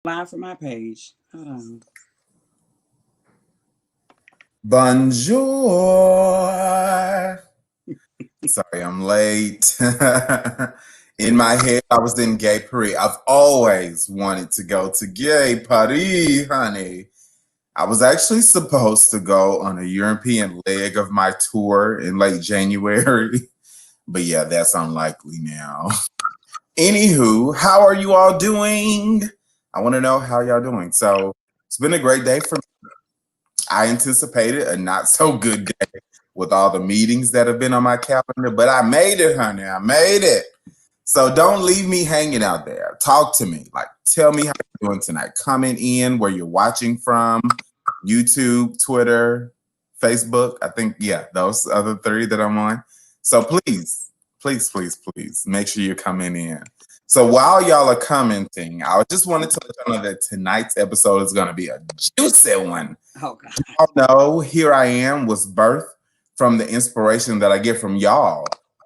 Live from my page. Hold on. Bonjour. Sorry, I'm late. In my head, I was in Gay Paris. I've always wanted to go to Gay Paris, honey. I was actually supposed to go on a European leg of my tour in late January, but yeah, that's unlikely now. Anywho, how are you all doing? I want to know how y'all doing. So it's been a great day for me. I anticipated a not so good day with all the meetings that have been on my calendar, but I made it, honey. I made it. So don't leave me hanging out there. Talk to me. Like, tell me how you're doing tonight. Comment in where you're watching from, YouTube, Twitter, Facebook. I think, yeah, those other three that I'm on. So please, please, please, please make sure you're coming in. So while y'all are commenting, I just wanted to let you know that tonight's episode is going to be a juicy one. Oh God. Y'all know Here I Am was birthed from the inspiration that I get from y'all.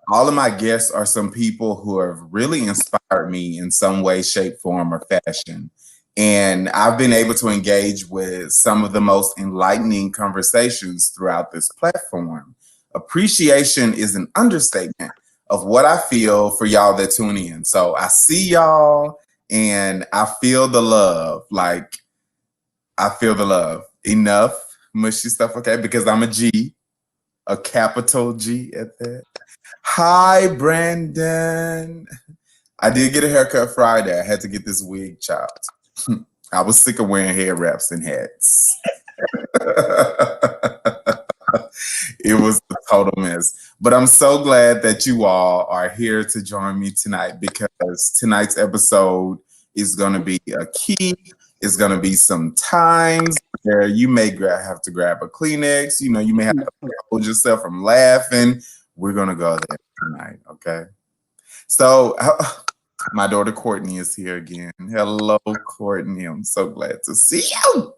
All of my guests are some people who have really inspired me in some way, shape, form, or fashion. And I've been able to engage with some of the most enlightening conversations throughout this platform. Appreciation is an understatement of what I feel for y'all that tune in. So I see y'all and I feel the love. Like, I feel the love. Enough mushy stuff, okay? Because I'm a G, a capital G at that. Hi, Brandon. I did get a haircut Friday. I had to get this wig chopped. I was sick of wearing hair wraps and hats. It was a total mess. But I'm so glad that you all are here to join me tonight because tonight's episode is going to be a key. It's going to be some times where you may have to grab a Kleenex. You know, you may have to hold yourself from laughing. We're going to go there tonight, okay? So my daughter Courtney is here again. Hello, Courtney. I'm so glad to see you.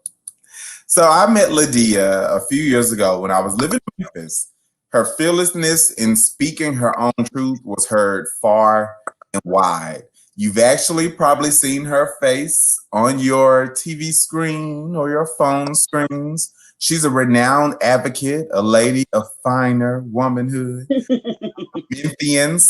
So I met Deia a few years ago when I was living in Memphis. Her fearlessness in speaking her own truth was heard far and wide. You've actually probably seen her face on your TV screen or your phone screens. She's a renowned advocate, a lady of finer womanhood, Memphian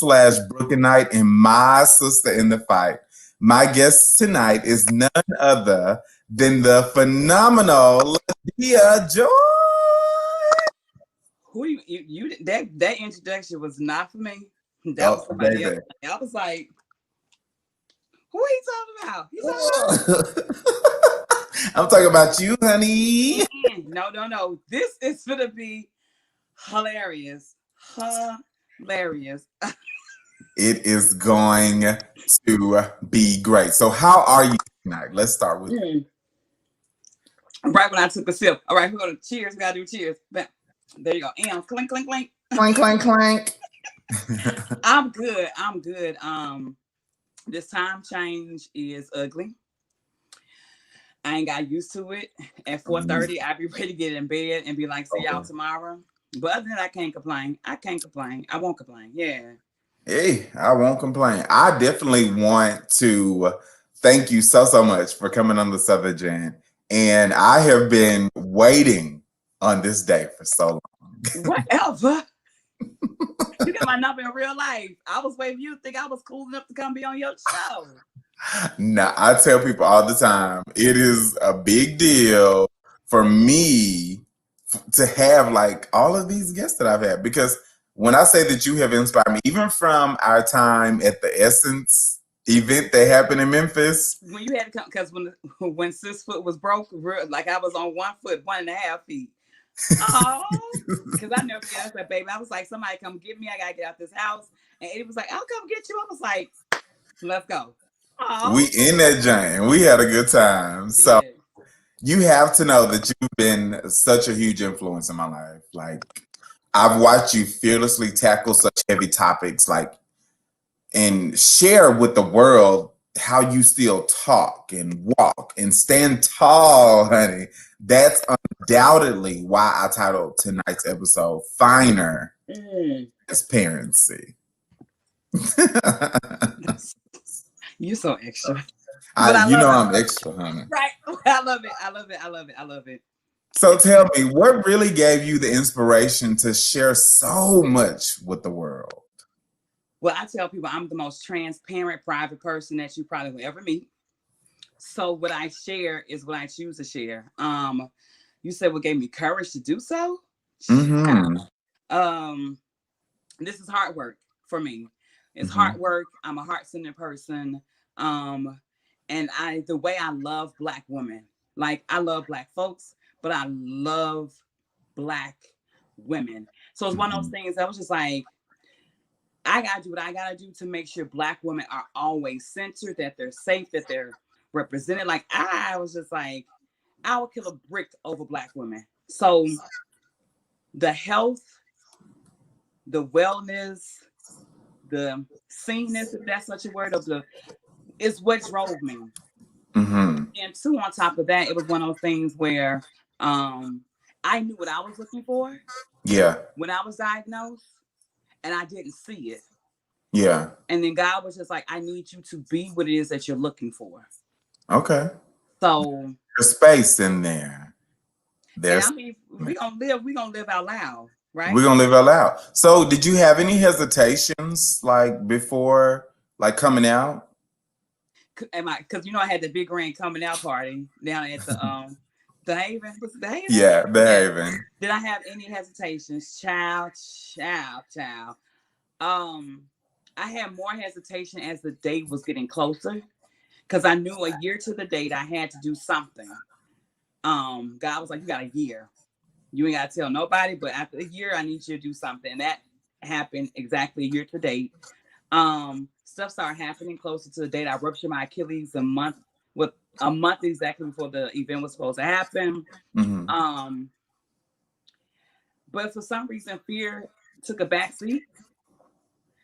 / Brooklynite, and my sister in the fight. My guest tonight is none other than the phenomenal Deia Joy. Who you that introduction was not for me. That was somebody else. I was like, who are you talking about? I'm talking about you, honey. No. This is gonna be hilarious. Hilarious. It is going to be great. So how are you tonight? Let's start with Right when I took a sip. All right, we're gonna cheers. We gotta do cheers. Bam. There you go. And clink, clink, clink. Clink, clink, clink. I'm good. This time change is ugly. I ain't got used to it. At 4:30, I'll be ready to get in bed and be like, see y'all tomorrow. But other than that, I can't complain. I won't complain. Yeah. Hey, I won't complain. I definitely want to thank you so much for coming on the Southern Jan. And I have been waiting on this day for so long. Whatever. You got my number in real life. I was waiting for you to think I was cool enough to come be on your show. Nah, I tell people all the time, it is a big deal for me to have like all of these guests that I've had. Because when I say that you have inspired me, even from our time at the Essence event that happened in Memphis. When you had to come, because when Sis Foot was broke, like I was on 1 foot, 1.5 feet. Oh, because I never forget. I said, baby, I was like, somebody come get me. I gotta get out this house. And it was like, I'll come get you. I was like, let's go. Oh. We in that joint. We had a good time. So you have to know that you've been such a huge influence in my life. Like, I've watched you fearlessly tackle such heavy topics, like, and share with the world how you still talk and walk and stand tall, honey. That's undoubtedly why I titled tonight's episode Finer Transparency. You're so extra. But I love it. I'm extra, honey. Right. I love it. I love it. I love it. I love it. So tell me, what really gave you the inspiration to share so much with the world? Well, I tell people I'm the most transparent, private person that you probably will ever meet. So what I share is what I choose to share. You said what gave me courage to do so? Mm-hmm. Um, this is hard work for me. It's Mm-hmm. hard work. I'm a heart-centered person. Um, and the way I love Black women, like I love Black folks, but I love Black women. So it's one of those Mm-hmm. things that was just like, I gotta do what I gotta do to make sure Black women are always centered, that they're safe, that they're represented. Like I was just like, I would kill a brick over Black women. So the health, the wellness, the sameness, if that's such a word, of the is what drove me. Mm-hmm. And two, on top of that, it was one of those things where um I knew what I was looking for Yeah. when I was diagnosed, and I didn't see it. Yeah. And then God was just like, I need you to be what it is that you're looking for. Okay. So, There's space in there. and There's I mean, we gonna live out loud, We're right? gonna live out loud. So did you have any hesitations like before like coming out? Because I had the big grand coming out party down at the Haven. Was it the Haven? Yeah, Yeah. behaving. Did I have any hesitations? Child, child, child. Um, I had more hesitation as the date was getting closer because I knew a year to the date I had to do something. God was like, you got a year. You ain't gotta tell nobody, but after a year, I need you to do something. And that happened exactly a year to date. Stuff started happening closer to the date. I ruptured my Achilles a month exactly before the event was supposed to happen. Mm-hmm. Um, but for some reason, fear took a backseat.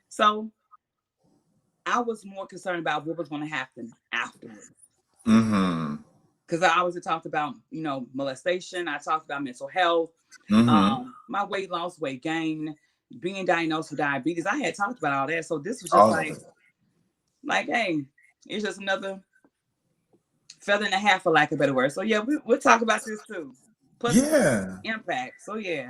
So I was more concerned about what was going to happen afterwards. Mm-hmm. Because I always talked about, molestation. I talked about mental health, Mm-hmm. my weight loss, weight gain, being diagnosed with diabetes. I had talked about all that. So this was just All of like, it. hey, it's just another feather and a half, for lack of a better word. So yeah, we'll talk about this too. Positive Yeah. impact. So yeah.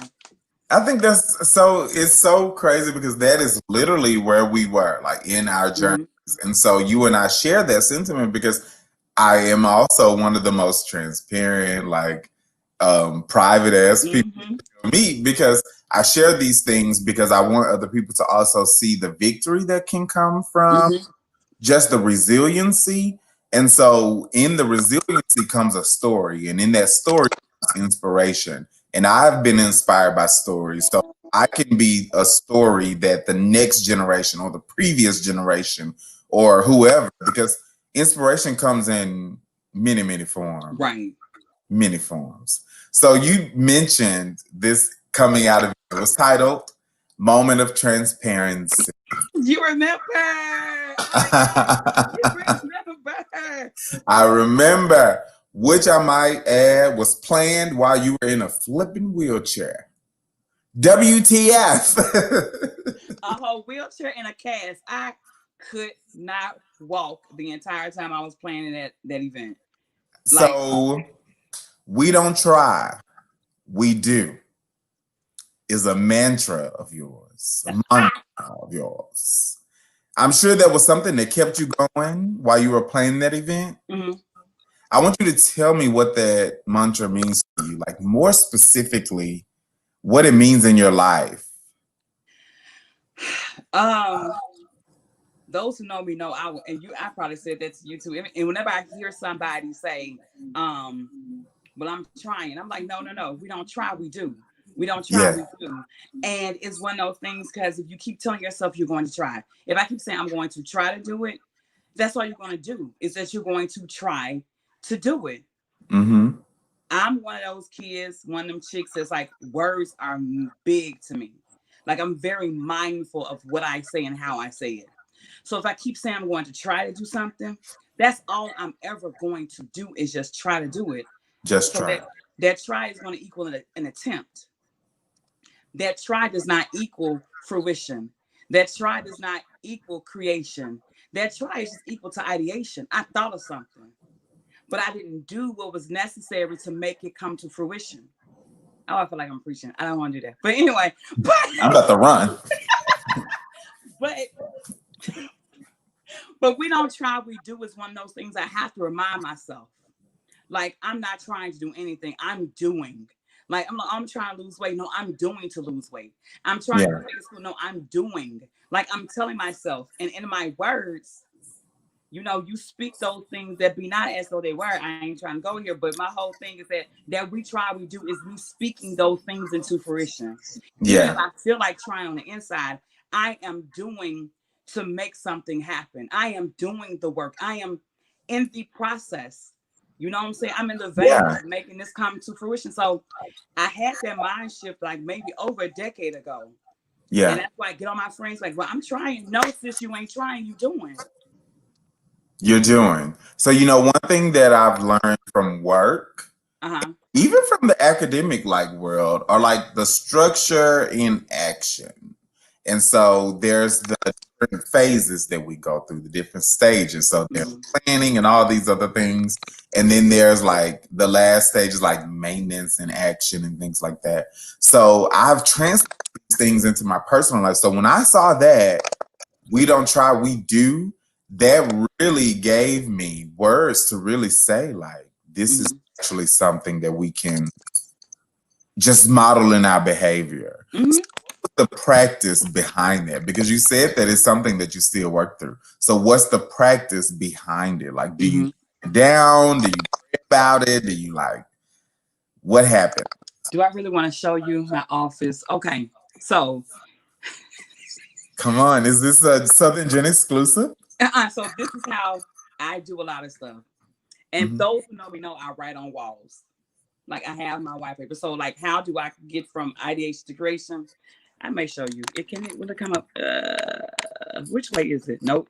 I think it's so crazy because that is literally where we were, like in our journeys. Mm-hmm. And so you and I share that sentiment because I am also one of the most transparent, like private ass people Mm-hmm. to meet because I share these things because I want other people to also see the victory that can come from Mm-hmm. just the resiliency. And so in the resiliency comes a story, and in that story comes inspiration. And I've been inspired by stories. So I can be a story that the next generation or the previous generation or whoever, because inspiration comes in many, many forms. Right. Many forms. So you mentioned this coming out of it was titled Moment of Transparency. You remember? Oh my God. You remember? I remember, which I might add was planned while you were in a flipping wheelchair. WTF? A whole wheelchair and a cast. I could not walk the entire time I was planning that event. Like, So we don't try, we do is a mantra of yours, a mantra of yours. I'm sure that was something that kept you going while you were planning that event. mhm. I want you to tell me what that mantra means to you, like more specifically, what it means in your life. um, those who know me know I probably said that to you too. And whenever I hear somebody say, well, I'm trying, I'm like, no, no, no, we don't try, we do. We don't try, Yeah. we do. And it's one of those things because if you keep telling yourself you're going to try, if I keep saying I'm going to try to do it, that's all you're going to do is that you're going to try to do it. Mm-hmm. I'm one of those kids, one of them chicks that's like, words are big to me. Like, I'm very mindful of what I say and how I say it. So if I keep saying I'm going to try to do something, that's all I'm ever going to do is just try to do it. Just So try. that try is going to equal an attempt. That try does not equal fruition. That try does not equal creation. That try is just equal to ideation. I thought of something, but I didn't do what was necessary to make it come to fruition. Oh, I feel like I'm preaching. I don't want to do that. But anyway, I'm about to run. but but we don't try, we do is one of those things I have to remind myself. Like, I'm not trying to do anything. I'm doing. Like, I'm trying to lose weight. No, I'm doing to lose weight. I'm trying to Yeah. go back to school. No, I'm doing. Like, I'm telling myself. And in my words, you speak those things that be not as though they were. I ain't trying to go here, but my whole thing is that we try, we do is me speaking those things into fruition. Even if Yeah. I feel like trying on the inside, I am doing to make something happen. I am doing the work. I am in the process. You know what I'm saying? I'm in the vein Yeah. of making this come to fruition. So I had that mind shift like maybe over a decade ago. And Yeah. that's why I get on my friends like, well, I'm trying. No, sis, you ain't trying, you doing. You're doing. So, one thing that I've learned from work, Uh-huh. even from the academic world, are like the structure in action. And so there's the different phases that we go through, the different stages. So there's Mm-hmm. planning and all these other things. And then there's like the last stage is like maintenance and action and things like that. So I've translated these things into my personal life. So when I saw that, we don't try, we do, that really gave me words to really say, like, this is Mm-hmm. actually something that we can just model in our behavior. Mm-hmm. The practice behind that, because you said that it's something that you still work through. So what's the practice behind it? Like, do you Mm-hmm. down? Do you pray about it? Do you what happened? Do I really want to show you my office? Okay. So, Come on, is this a Southern Gen exclusive? so this is how I do a lot of stuff. And Mhm. those who know me know I write on walls. Like, I have my white paper. So, like, how do I get from ideation to creation? I may show you. Will it come up? Which way is it? Nope.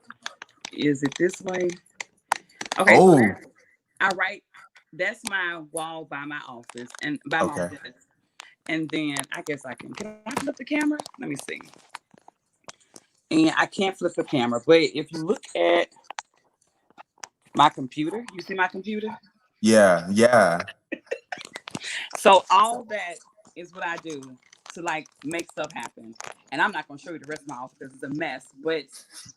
Is it this way? Okay, so Oh, I write. That's my wall by my office and by my okay. desk. And then I guess I can. Can I flip the camera? Let me see. And I can't flip the camera, but if you look at my computer, you see my computer? Yeah, yeah, So all that is what I do to like make stuff happen. And I'm not gonna show you the rest of my office because it's a mess. But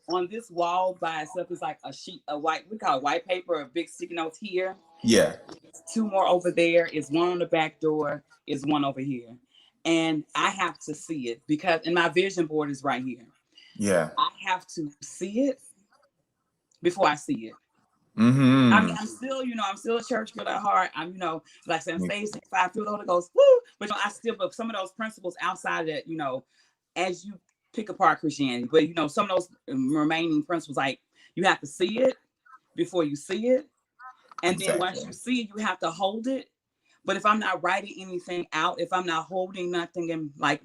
on this wall by itself is like a sheet of white, we call it white paper, a big sticky notes here. yeah, Two more over there. Is one on the back door, is one over here. And I have to see it because and my vision board is right here. yeah. I have to see it before I see it. I mean, Mm-hmm. I'm still a church girl at heart. I'm, like saying, stay safe, I feel the Holy Ghost, woo. But but some of those principles outside that, as you pick apart Christianity, but some of those remaining principles, like you have to see it before you see it, and then once Exactly. you see it, you have to hold it. But if I'm not writing anything out, if I'm not holding nothing in, like,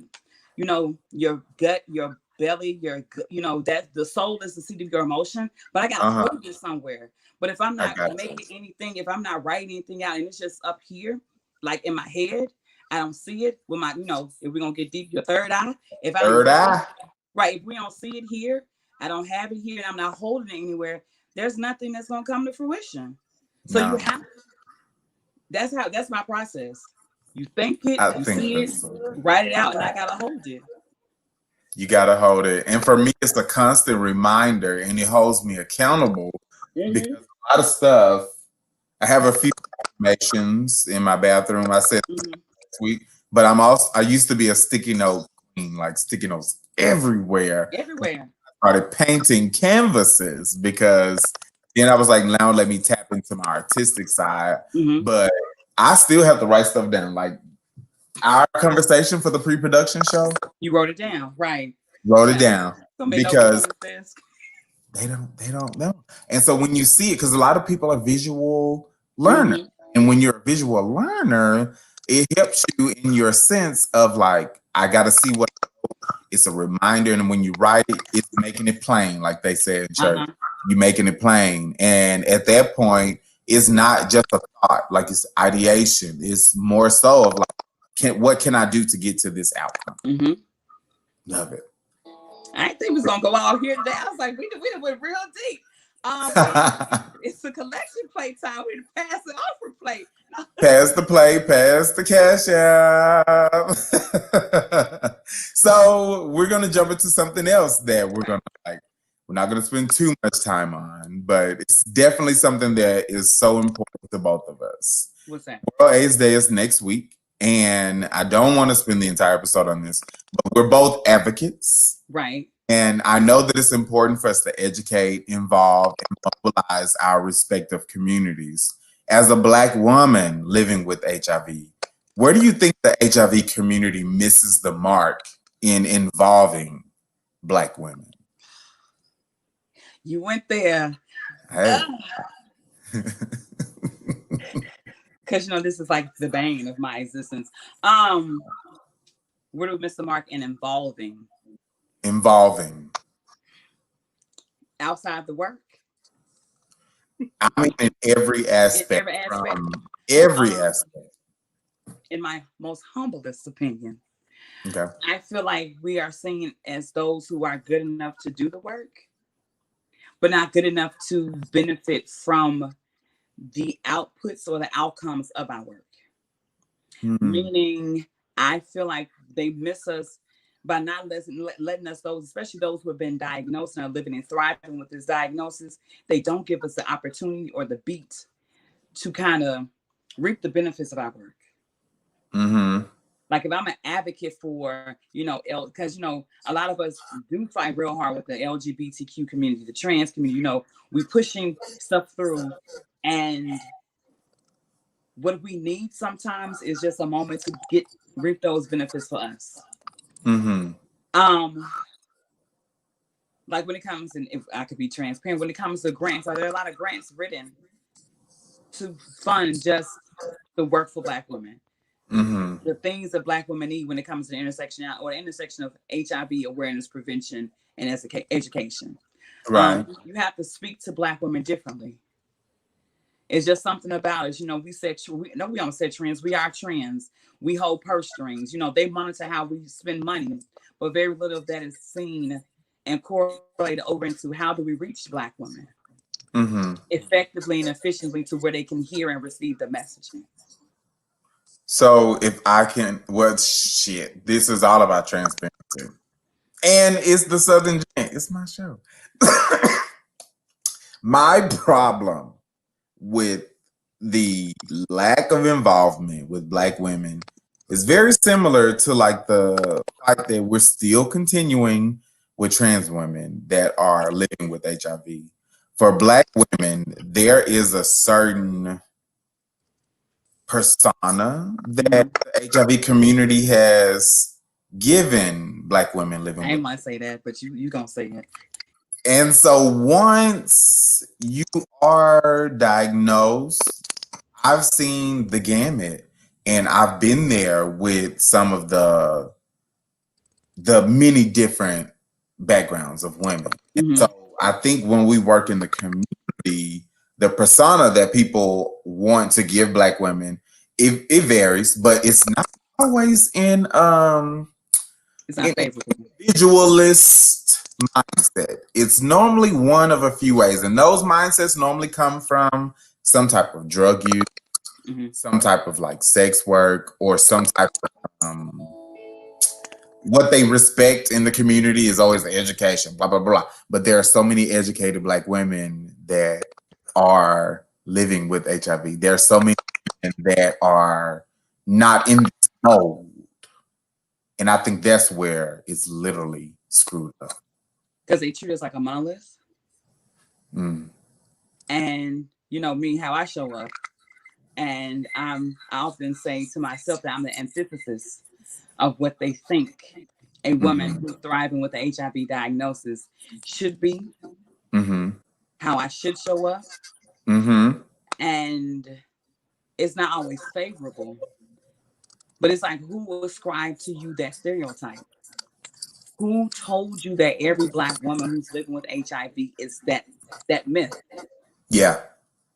your gut, your belly, that the soul is the seat of your emotion, but I got to Uh-huh. hold it somewhere. But if I'm I not got you. making anything, if I'm not writing anything out and it's just up here, like in my head, I don't see it with my, if we're going to get deep, your third eye, if I ain't Third writing, eye. right, if we don't see it here, I don't have it here, and I'm not holding it anywhere, there's nothing that's going to come to fruition. So you No, have that's my process. You think it, I you think see it, that's write it out, and I gotta hold it. you gotta hold it. And for me, it's a constant reminder, and it holds me accountable because Mm-hmm. a lot of stuff. I have a few affirmations in my bathroom. I said Mm-hmm. last week, but I used to be a sticky note queen, like sticky notes everywhere. Everywhere. Started painting canvases because then I was like, now let me tap into my artistic side. Mm-hmm. But I still have to write stuff down. Like our conversation for the pre-production show, You wrote it down, right? wrote it Yeah. down So many notebooks because on the desk. they don't know. And so when you see it, because a lot of people are visual learners, Mm-hmm. and when you're a visual learner, it helps you in your sense of like, I got to see what it's a reminder. And when you write it, it's making it plain, like they say in church. Uh-huh. You making it plain. And at that point, it's not just a thought, like it's ideation. It's more so of like, what can I do to get to this outcome? Mm-hmm. Love it. I didn't think we was gonna go out here today. I was like, we went real deep. It's a collection plate time. We pass it off for plate. Pass the play, pass the cash out. So we're gonna jump into something else that we're gonna like. We're not gonna spend too much time on, but it's definitely something that is so important to both of us. What's that? World AIDS Day is next week, and I don't want to spend the entire episode on this, but we're both advocates. Right. And I know that it's important for us to educate, involve, and mobilize our respective communities. As a Black woman living with HIV, where do you think the HIV community misses the mark in involving Black women? You went there. Hey. Because this is like the bane of my existence. Where do we miss the mark in involving? Involving. Outside the work. I mean, in every aspect. In every aspect. Every aspect. In my most humblest opinion. Okay. I feel like we are seen as those who are good enough to do the work, but not good enough to benefit from the outputs or the outcomes of our work. Meaning, I feel like they miss us by not letting us, those, especially those who have been diagnosed and are living and thriving with this diagnosis, they don't give us the opportunity or the beat to kind of reap the benefits of our work. Mm-hmm. Like if I'm an advocate for, because, a lot of us do fight real hard with the LGBTQ community, the trans community, we pushing stuff through, and what we need sometimes is just a moment to reap those benefits for us. Mm-hmm. Like when it comes, and if I could be transparent, when it comes to grants, there are a lot of grants written to fund just the work for Black women. Mm-hmm. The things that Black women need when it comes to the intersection of HIV awareness, prevention, and education. Right. You have to speak to Black women differently. It's just something about it. We don't say trans. We are trans. We hold purse strings. They monitor how we spend money, but very little of that is seen and correlated over into how do we reach Black women effectively and efficiently to where they can hear and receive the messaging. So if I can, this is all about transparency. And it's the Southern Gent. It's my show. My problem with the lack of involvement with Black women is very similar to like the fact that we're still continuing with trans women that are living with HIV. For Black women, there is a certain persona that the HIV community has given Black women living with. I ain't want to say that, but you gonna say it. And so once you are diagnosed, I've seen the gamut, and I've been there with some of the many different backgrounds of women. And so I think when we work in the community, the persona that people want to give Black women, it varies, but it's not always in it's not individualist mindset. It's normally one of a few ways, and those mindsets normally come from some type of drug use, some type of like sex work, or some type of what they respect in the community is always education, blah blah blah. But there are so many educated Black women that are living with HIV. There are so many women that are not in this mold. And I think that's where it's literally screwed up. Because they treat us like a monolith. And me, how I show up. And I often say to myself that I'm the antithesis of what they think a woman who's thriving with the HIV diagnosis should be. How I should show up. And it's not always favorable. But it's like, who ascribed to you that stereotype? Who told you that every Black woman who's living with HIV is that myth? Yeah.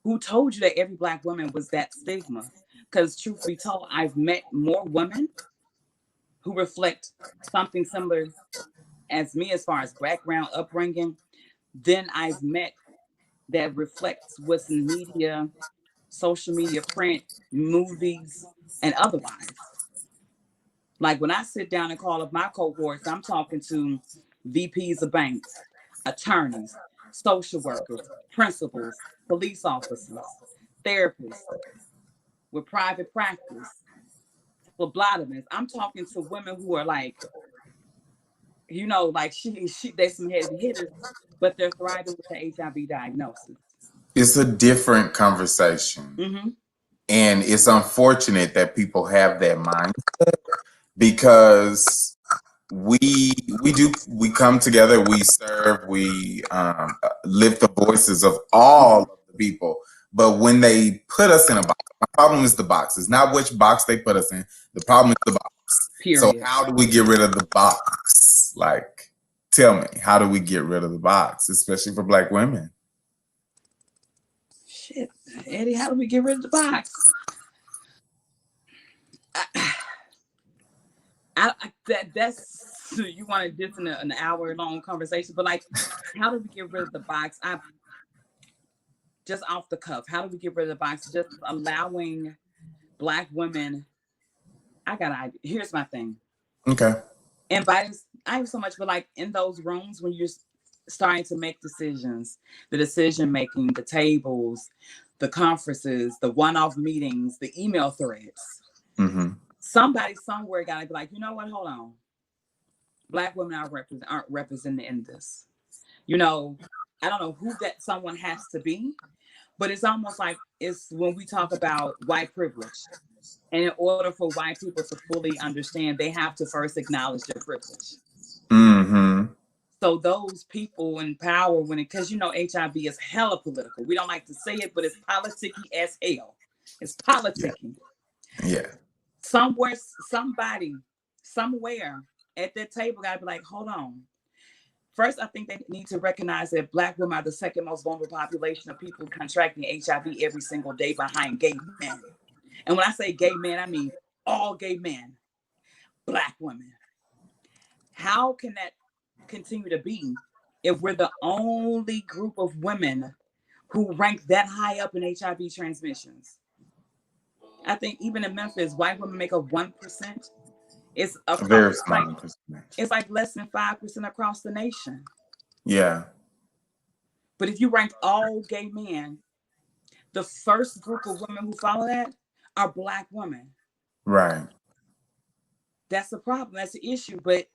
Who told you that every Black woman was that stigma? Because truth be told, I've met more women who reflect something similar as me, as far as background, upbringing, then I've met that reflects what's in media, social media, print, movies, and otherwise. Like when I sit down and call up my cohorts, I'm talking to VPs of banks, attorneys, social workers, principals, police officers, therapists with private practice, phlebotomists. I'm talking to women who are like, like they some heavy hitters, but they're thriving with the HIV diagnosis. It's a different conversation. Mm-hmm. And it's unfortunate that people have that mindset because we come together, we serve, we lift the voices of all of the people. But when they put us in a box, my problem is the box. It's not which box they put us in. The problem is the box. So Period. how do we get rid of the box? Like, tell me, how do we get rid of the box, especially for Black women? Shit, Eddie, how do we get rid of the box? That's you wanted this in an hour long conversation, but like, how do we get rid of the box? I just off the cuff. How do we get rid of the box? Just allowing Black women. Here's my thing. Okay. Inviting, I have so much, but like in those rooms when you're starting to make decisions, the decision making, the tables, the conferences, the one-off meetings, the email threads. Mm-hmm. Somebody somewhere got to be like, you know what? Hold on. Black women aren't represented in this. I don't know who that someone has to be, but it's almost like it's when we talk about white privilege. And in order for white people to fully understand, they have to first acknowledge their privilege. Mm-hmm. So those people in power, because HIV is hella political. We don't like to say it, but it's politicky as hell. It's politicking. Yeah. Somebody, somewhere at that table got to be like, hold on. First, I think they need to recognize that Black women are the second most vulnerable population of people contracting HIV every single day behind gay men. And when I say gay men, I mean all gay men, Black women. How can that continue to be if we're the only group of women who rank that high up in HIV transmissions? I think even in Memphis, white women make up 1%. It's across, Very small percentage. it's like less than 5% across the nation. Yeah. But if you rank all gay men, the first group of women who follow that are Black women. Right. That's the problem. That's the issue. But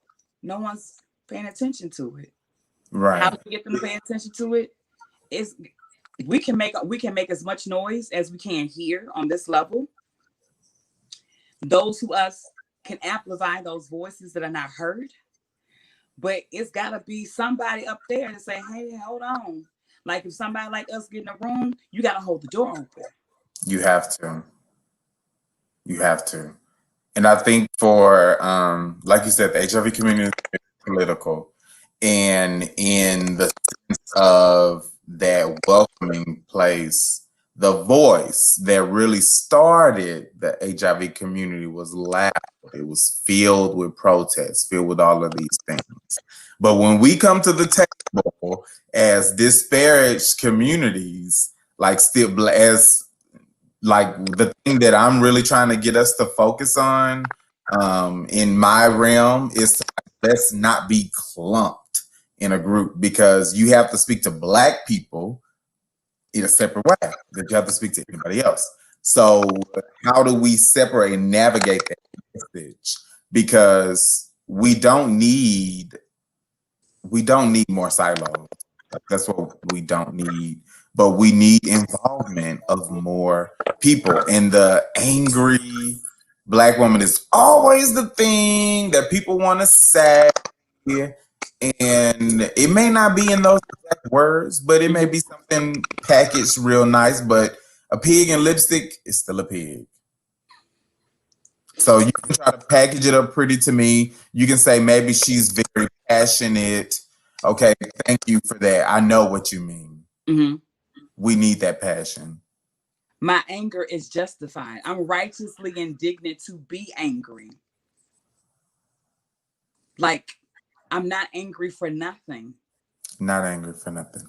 no one's paying attention to it. How Right. do we get them to pay attention to it? Is we can make as much noise as we can here on this level. Those who us can amplify those voices that are not heard. But it's gotta be somebody up there to say, hey, hold on. Like if somebody like us get in a room, you gotta hold the door open. You have to. You have to. And I think for like you said, the HIV community is political. And in the sense of that welcoming place, the voice that really started the HIV community was loud. It was filled with protests, filled with all of these things. But when we come to the table as disparaged communities, like still as like the thing that I'm really trying to get us to focus on in my realm is to, let's not be clumped in a group, because you have to speak to Black people in a separate way that you have to speak to anybody else. So how do we separate and navigate that message? Because we don't need more silos. That's what we don't need. But we need involvement of more people. And the angry Black woman is always the thing that people want to say. And it may not be in those exact words, but it may be something packaged real nice. But a pig in lipstick is still a pig. So you can try to package it up pretty to me. You can say maybe she's very passionate. Okay, thank you for that. I know what you mean. Mm-hmm. We need that passion. My anger is justified. I'm righteously indignant to be angry. Like I'm not angry for nothing. Not angry for nothing.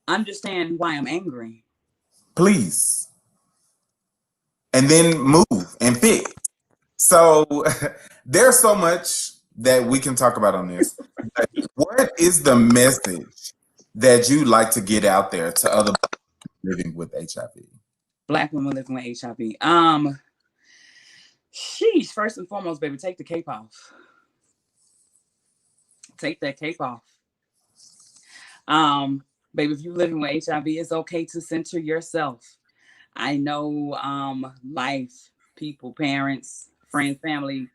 Understand why I'm angry. Please. And then move and fix. So there's so much that we can talk about on this. But what is the message that you like to get out there to other living with HIV? Black women living with HIV. Sheesh, first and foremost, baby, take the cape off. Take that cape off. Baby, if you're living with HIV, it's okay to center yourself. I know life, people, parents, friends, family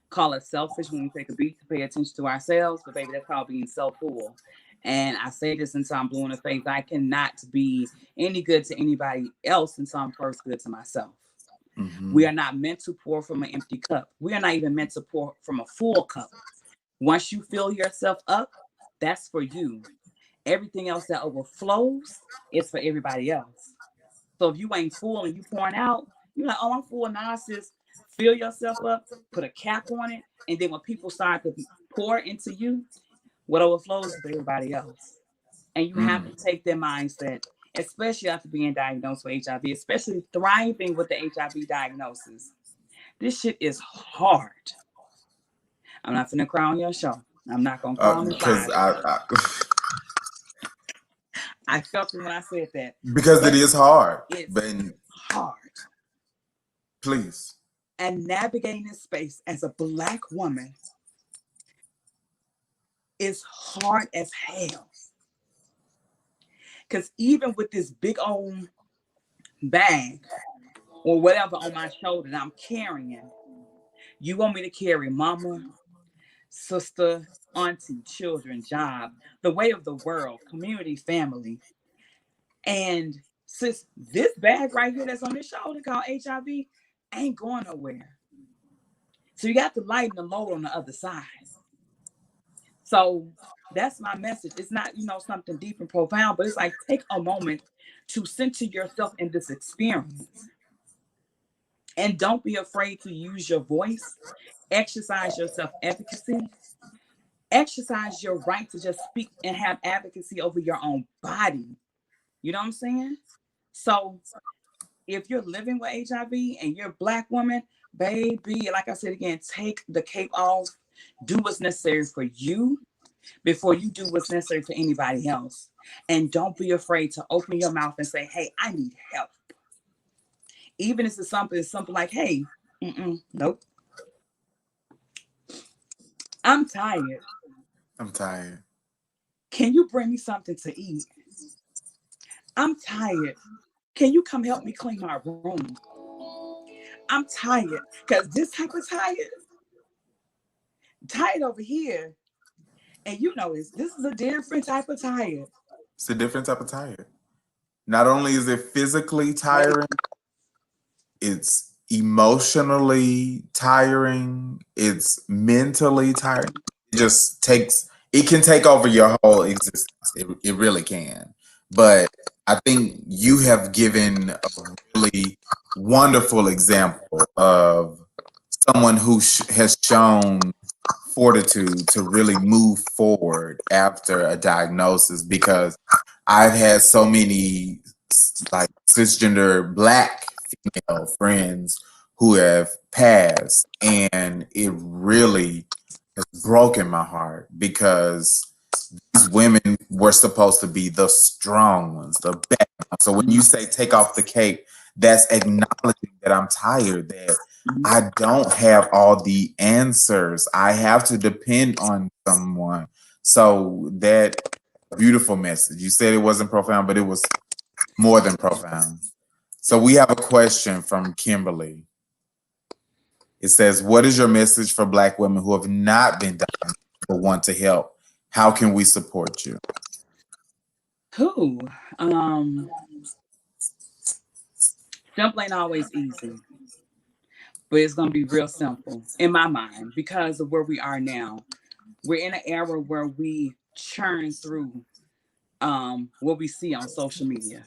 call us selfish when we take a beat to pay attention to ourselves, but baby, that's called being self-full. And I say this until I'm blue in the face. I cannot be any good to anybody else until I'm first good to myself. We Mm-hmm. are not meant to pour from an empty cup. We are not even meant to pour from a full cup. Once you fill yourself up, that's for you. Everything else that overflows is for everybody else. So if you ain't full and you pouring out, you're like, oh, I'm full now, sis. Fill yourself up, put a cap on it, and then when people start to pour into you, what overflows is for everybody else. And you have to Mm. take their mindset, especially after being diagnosed with HIV, especially thriving with the HIV diagnosis. This shit is hard. I'm not finna cry on your show. I'm not gonna cry on the Because side. I felt it when I said that. because it But is hard. it's But hard. please. And navigating this space as a Black woman is hard as hell. Because even with this big old bag or whatever on my shoulder that I'm carrying, you want me to carry mama, sister, auntie, children, job, the way of the world, community, family. And sis, this bag right here that's on this shoulder called HIV ain't going nowhere. So you got to lighten the load on the other side. So that's my message. It's not, something deep and profound, but it's like take a moment to center yourself in this experience. And don't be afraid to use your voice, exercise your self efficacy, exercise your right to just speak and have advocacy over your own body. You know what I'm saying? So if you're living with HIV and you're a Black woman, baby, like I said again, take the cape off, do what's necessary for you before you do what's necessary for anybody else. And don't be afraid to open your mouth and say, hey, I need help. Even if it's something simple like, hey, nope, I'm tired. I'm tired. Can you bring me something to eat? I'm tired. Can you come help me clean my room? I'm tired. Because this type of tired over here. And this is a different type of tired. It's a different type of tired. Not only is it physically Right? tiring, it's emotionally tiring, it's mentally tiring. It just takes, it can take over your whole existence. It really can. But I think you have given a really wonderful example of someone who has shown fortitude to really move forward after a diagnosis, because I've had so many like cisgender Black female friends who have passed, and it really has broken my heart because these women were supposed to be the strong ones, the bad ones. So when you say take off the cape, that's acknowledging that I'm tired, that I don't have all the answers. I have to depend on someone. So that beautiful message. You said it wasn't profound, but it was more than profound. So we have a question from Kimberly. It says, what is your message for Black women who have not been diagnosed but want to help? How can we support you? Who? Um, Simple ain't always easy, but it's gonna be real simple in my mind because of where we are now. We're in an era where we churn through what we see on social media.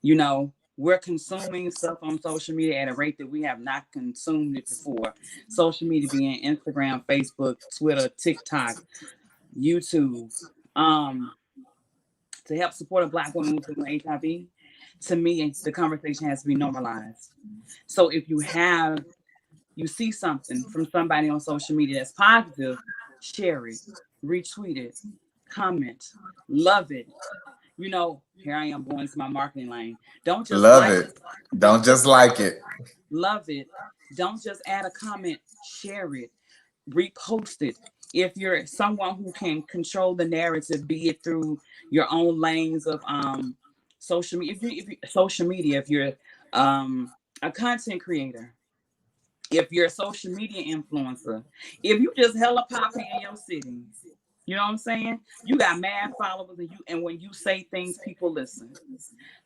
You know, We're consuming stuff on social media at a rate that we have not consumed it before. Social media being Instagram, Facebook, Twitter, TikTok, YouTube. Um, to help support a Black woman who's with HIV, to me, the conversation has to be normalized. So if you see something from somebody on social media that's positive, share it, retweet it, comment, love it. Here I am going into my marketing lane. Don't just Love like it. it. Don't Don't just just like it. love it. Don't just add a comment, share it, repost it. If you're someone who can control the narrative, be it through your own lanes of social media, if you're a content creator, if you're a social media influencer, if you just hella popping in your city, you know what I'm saying? You got mad followers, and when you say things, people listen.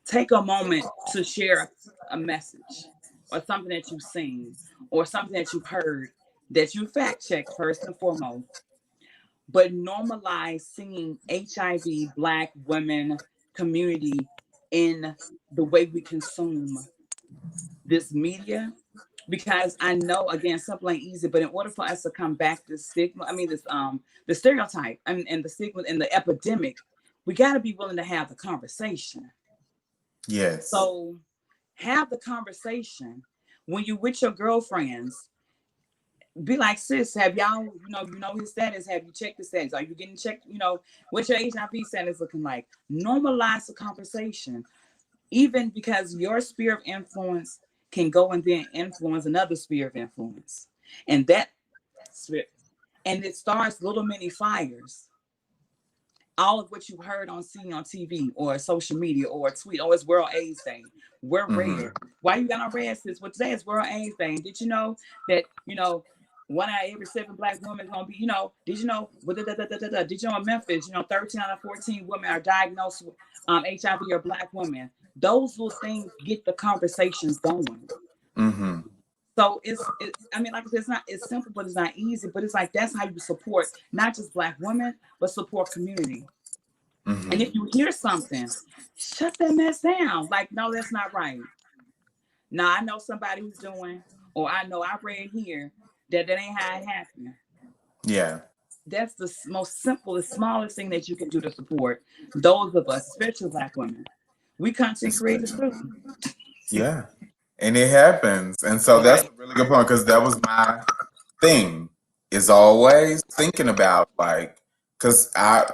Take a moment to share a message or something that you've seen or something that you've heard that you fact check first and foremost. But normalize seeing HIV Black women community in the way we consume this media, because I know, again, simple ain't easy, but in order for us to come back this stigma, this the stereotype and the stigma and the epidemic, we got to be willing to have the conversation. Yes. So have the conversation when you with your girlfriends. Be like, sis, have y'all, his status? Have you checked the status? Are you getting checked? What's your HIV status looking like? Normalize the conversation, even because your sphere of influence can go and then influence another sphere of influence. And that sphere, and it starts little mini fires. All of what you heard seen on TV or social media or a tweet, it's World AIDS Day. We're Mm-hmm. red. Why you got on red, sis? Well, today is World AIDS Day. And did you know that, one out of every 7 Black women is gonna be, did you know, did you know in Memphis, 13 out of 14 women are diagnosed with HIV or Black women. Those little things get the conversations going. Mm-hmm. So like I said, it's simple, but it's not easy. But it's like that's how you support not just Black women, but support community. And Mm-hmm. if you hear something, shut that mess down. Like, no, that's not right. Now I know somebody who's doing, or I know I read here that ain't how it happened. Yeah. That's the most simple, the smallest thing that you can do to support those of us, especially Black women. We content creators Especially. too. Yeah. And it happens. And so that's Right. a really good point because that was my thing, is always thinking about, like, because I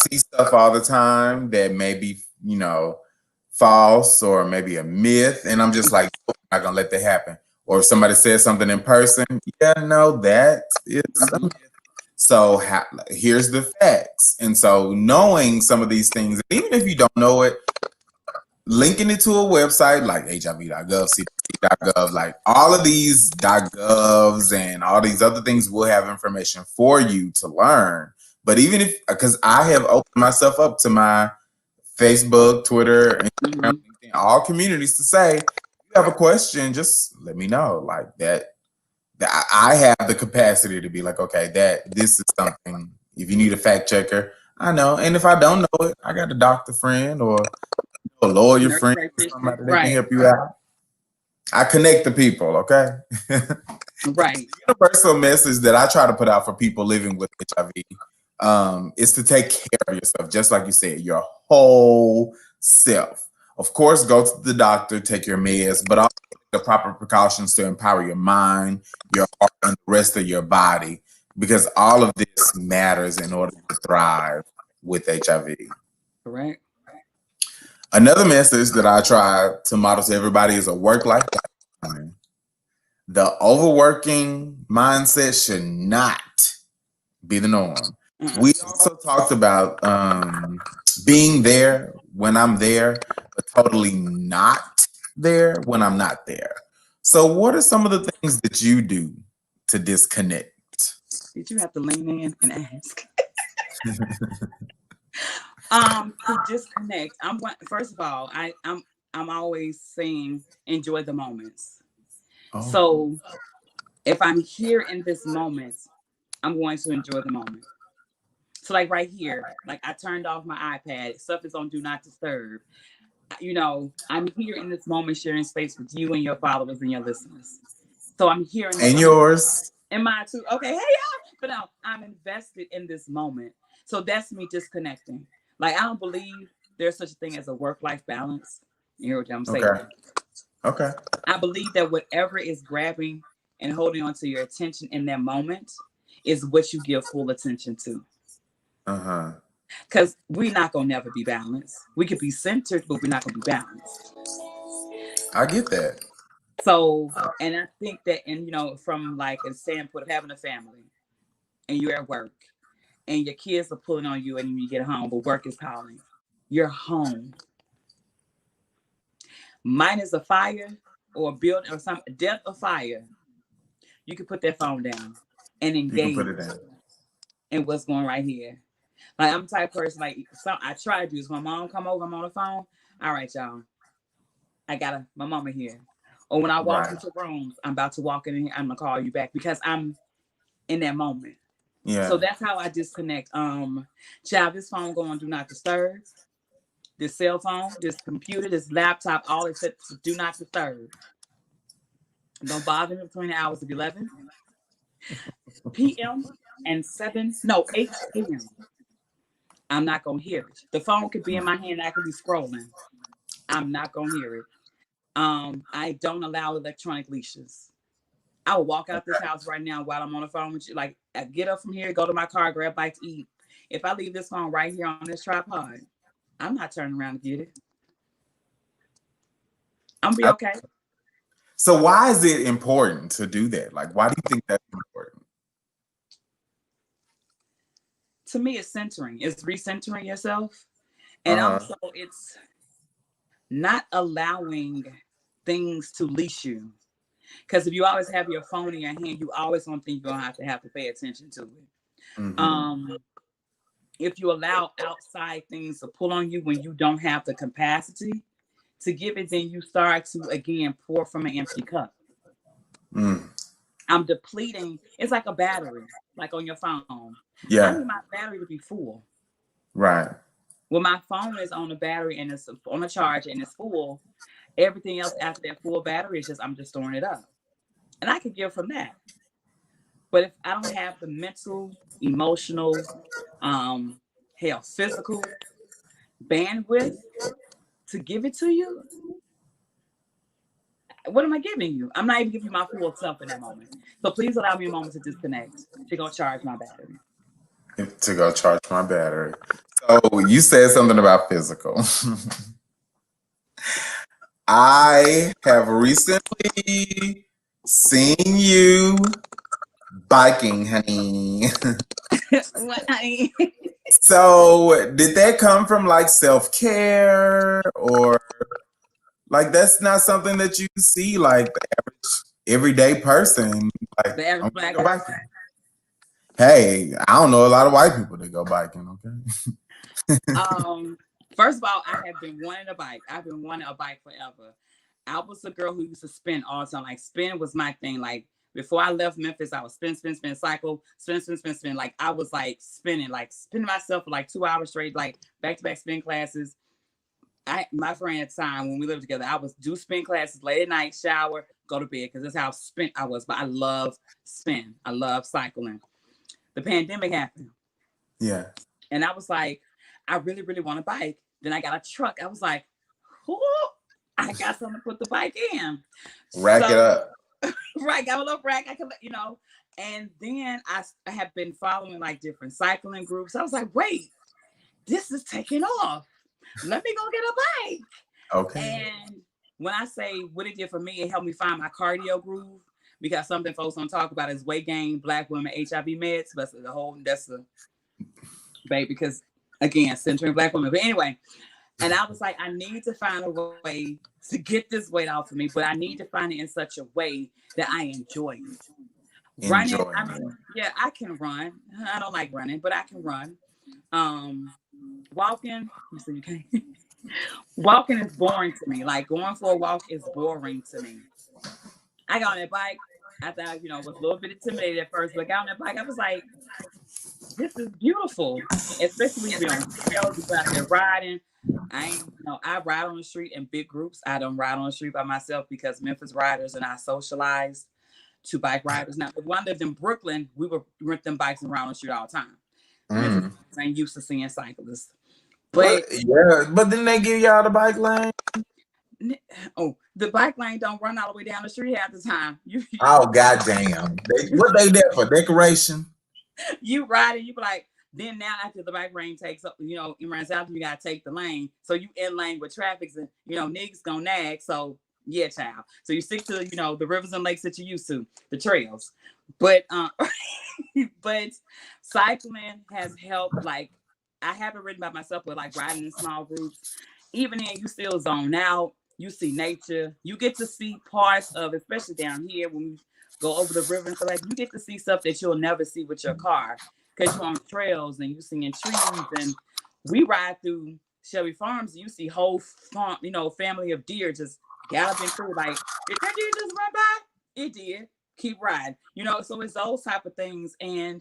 see stuff all the time that may be, false or maybe a myth. And I'm just like, I'm not going to let that happen. Or if somebody says something in person, yeah, no, that is a myth. So here's the facts. And so knowing some of these things, even if you don't know it, linking it to a website like hiv.gov, cdc.gov, like all of these .govs and all these other things will have information for you to learn. But even if, because I have opened myself up to my Facebook, Twitter, Instagram, Mm-hmm. LinkedIn, all communities to say, if you have a question, just let me know. Like that I have the capacity to be like, okay, this is something. If you need a fact checker, I know. And if I don't know it, I got a doctor friend or a lawyer Nurse friend or practitioner. somebody that can Right. help you out. I connect the people, okay? Right. Universal message that I try to put out for people living with HIV is to take care of yourself, just like you said, your whole self. Of course, go to the doctor, take your meds, but also take the proper precautions to empower your mind, your heart, and the rest of your body, because all of this matters in order to thrive with HIV. Correct. Another message that I try to model to everybody is a work-life balance. The overworking mindset should not be the norm. Uh-uh. We also talked about being there when I'm there, but totally not there when I'm not there. So, what are some of the things that you do to disconnect? Did you have to lean in and ask? To disconnect. First of all, I'm always saying enjoy the moments. Oh, So if I'm here in this moment, I'm going to enjoy the moment. So like right here, like I turned off my iPad. Stuff is on do not disturb. I'm here in this moment sharing space with you and your followers and your listeners. So I'm here in that. And yours. Am I too? Okay, hey y'all. But no, I'm invested in this moment. So that's me disconnecting. Like I don't believe there's such a thing as a work-life balance. You hear what I'm saying? Okay. Okay. I believe that whatever is grabbing and holding on to your attention in that moment is what you give full attention to. Uh-huh. Because we're not gonna never be balanced. We could be centered, but we're not gonna be balanced. I get that. So, and I think that, and from like a standpoint of having a family, and you're at work, and your kids are pulling on you, and you get home, but work is calling. You're home. Mine is a fire or a building or some death or fire. You can put that phone down and You can engage put it in. in what's going right here. Like I'm the type of person like I try to do is when my mom come over, I'm on the phone. All right, y'all. I got my mama here. Or when I walk Right. into rooms, I'm about to walk in here, I'm gonna call you back because I'm in that moment. So Yeah. that's how I disconnect. Child, this phone going do not disturb. This cell phone, this computer, this laptop, all is set to do not disturb. Don't bother me between the hours of 11 p.m. and 8 p.m. I'm not gonna hear it. The phone could be in my hand, I could be scrolling. I'm not gonna hear it. I don't allow electronic leashes. I will walk out this house right now while I'm on the phone with you. Like, I get up from here, go to my car, grab a bite to eat. If I leave this phone right here on this tripod, I'm not turning around to get it. I'm gonna be I- okay. so why is it important to do that? Like, why do you think that's important? To me, it's centering. It's recentering yourself, and Uh-huh. also it's not allowing things to leash you. Because if you always have your phone in your hand, you always gonna think you're gonna have to pay attention to it. Mm-hmm. Um, if you allow outside things to pull on you when you don't have the capacity to give it, then you start to again pour from an empty cup. Mm. I'm depleting. It's like a battery, like on your phone. I Yeah. need my battery to be full. Right. When my phone is on the battery and it's on a charge and it's full, everything else after that full battery is just I'm just storing it up, and I can give from that. But if I don't have the mental, emotional, um, hell, physical bandwidth to give it to you, what am I giving you? I'm not even giving you my full self in that moment. So please allow me a moment to disconnect to go charge my battery. To go charge my battery. So you said something about physical. I have recently seen you biking, honey. What? So did that come from like self-care, or like that's not something that you see like the average everyday person like The average I'm gonna black go biking? person. Hey, I don't know a lot of white people that go biking, okay? Um, First of all, I have been wanting a bike. I've been wanting a bike forever. I was a girl who used to spin all the time. Like spin was my thing. Like before I left Memphis, I was spin, cycle, spin. Like I was like spinning myself for like 2 hours straight, like back to back spin classes. My friend at the time when we lived together, I was do spin classes late at night, shower, go to bed because that's how spent I was. But I love spin. I love cycling. The pandemic happened, Yeah. and I was like, I really, really want a bike. Then I got a truck. I was like, whoo, I got something to put the bike in. Rack it So, up. right, got a little rack. I could. And then I have been following like different cycling groups. I was like, wait, this is taking off. Let me go get a bike. Okay. And when I say what it did for me, it helped me find my cardio groove because something folks don't talk about is weight gain, Black women, HIV meds. That's the babe, because again, centering Black women. But anyway, and I was like, I need to find a way to get this weight off of me, but I need to find it in such a way that I enjoy it. Running, I Enjoying mean, it. yeah, I can run. I don't like running, but I can run. Um, Walking, you see, you can't. Walking is boring to me. Like going for a walk is boring to me. I got on that bike. I thought, was a little bit intimidated at first, but I got on that bike. I was like, this is beautiful. Especially when you be on trails, you go out there riding. I ride on the street in big groups. I don't ride on the street by myself because Memphis riders and I socialized to bike riders. Now, if one lived in Brooklyn, we would rent them bikes around the street all the time. Memphis ain't used to seeing cyclists. But yeah, but didn't they give y'all the bike lane? Oh, the bike lane don't run all the way down the street half the time. Oh goddamn! What they there for? Decoration? You ride it, you be like. Then now after the bike lane takes up, it runs out, you gotta take the lane. So you in lane with traffic, and niggas gonna nag. So yeah, child. So you stick to the rivers and lakes that you used to, the trails. But but cycling has helped. Like I haven't ridden by myself, but like riding in small groups, even then you still zone out. You see nature. You get to see parts of, especially down here when we go over the river and stuff, like you get to see stuff that you'll never see with your car. Because you're on trails and you seeing trees, and we ride through Shelby Farms and you see whole farm, family of deer just galloping through. Like, did that deer just run by? It did. Keep riding. So it's those type of things. And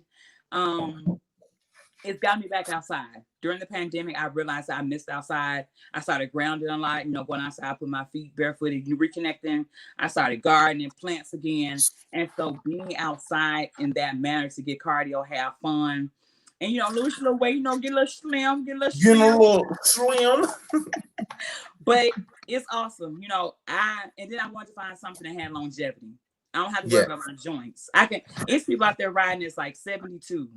it's got me back outside. During the pandemic, I realized I missed outside. I started grounding a lot, going outside, put my feet barefooted, reconnecting. I started gardening, plants again. And so being outside in that manner to get cardio, have fun, and, lose a little weight, get a little slim, get a little slim. But it's awesome. And then I wanted to find something that had longevity. I don't have to worry about my joints. It's people out there riding that's like 72,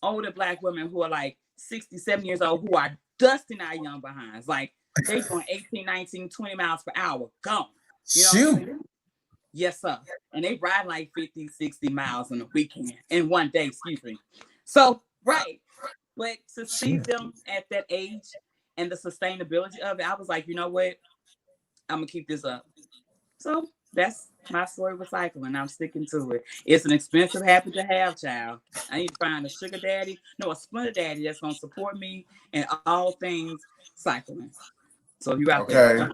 older Black women who are like 60, 70 years old who are dusting our young behinds. Like they doing 18, 19, 20 miles per hour. Gone. Shoot. Yes, sir. And they ride like 50, 60 miles in a weekend. In one day, excuse me. So, right. But to see them at that age and the sustainability of it, I was like, you know what? I'm going to keep this up. So that's my story with cycling. I'm sticking to it. It's an expensive habit to have, child. I need to find a sugar daddy, a splinter daddy that's going to support me in all things cycling. So you out there.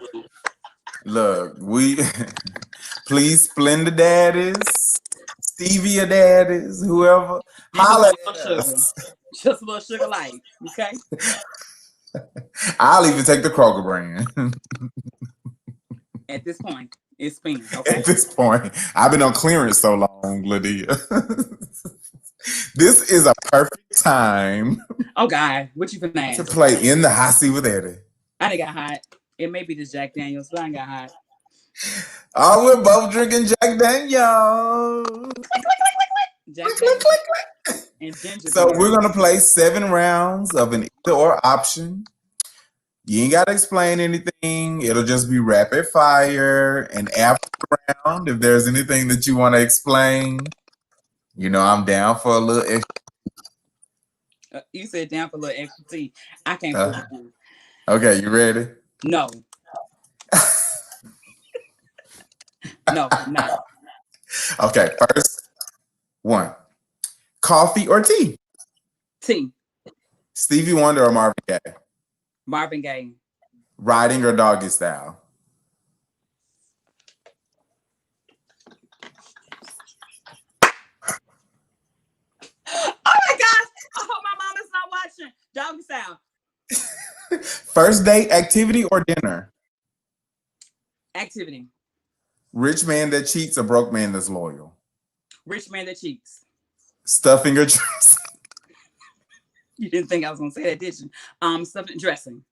Look, please Splenda daddies, Stevia daddies, whoever. Holla at us. Just a little sugar light, okay? I'll even take the Kroger brand. At this point. It's spinning, okay? At this point, I've been on clearance so long, Lydia. This is a perfect time. Oh God, what you finna ask? To play In the Hot Seat with Eddie. I didn't got hot. It may be the Jack Daniels, but I ain't got hot. Oh, we're both drinking Jack Daniels. Jack Daniels and ginger. So we're gonna play 7 rounds of an either or option. You ain't got to explain anything. It'll just be rapid fire. And after the round, if there's anything that you want to explain, I'm down for a little extra. You said down for a little extra tea. I can't prove it. Okay, you ready? No. No, not. Okay, first one. Coffee or tea? Tea. Stevie Wonder or Marvin Gaye? Marvin Gaye. Riding or doggy style? Oh my gosh! I hope my mom is not watching. Doggy style. First date, activity or dinner? Activity. Rich man that cheats or broke man that's loyal? Rich man that cheats. Stuffing or dressing? You didn't think I was gonna say that, did you? Stuffing, dressing.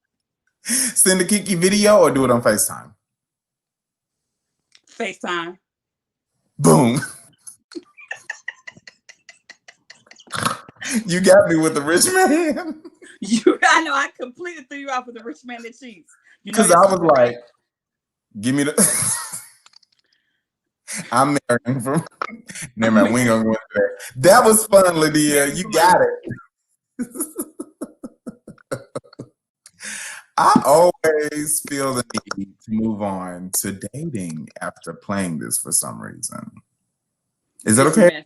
Send a Kiki video or do it on FaceTime? FaceTime. Boom. You got me with the rich man. I know I completely threw you off with the rich man that cheats. Because I was like, give me the. I'm marrying from. Never mind, we ain't gonna go into that. That was fun, Lydia. You got it. I always feel the need to move on to dating after playing this for some reason. Is that okay?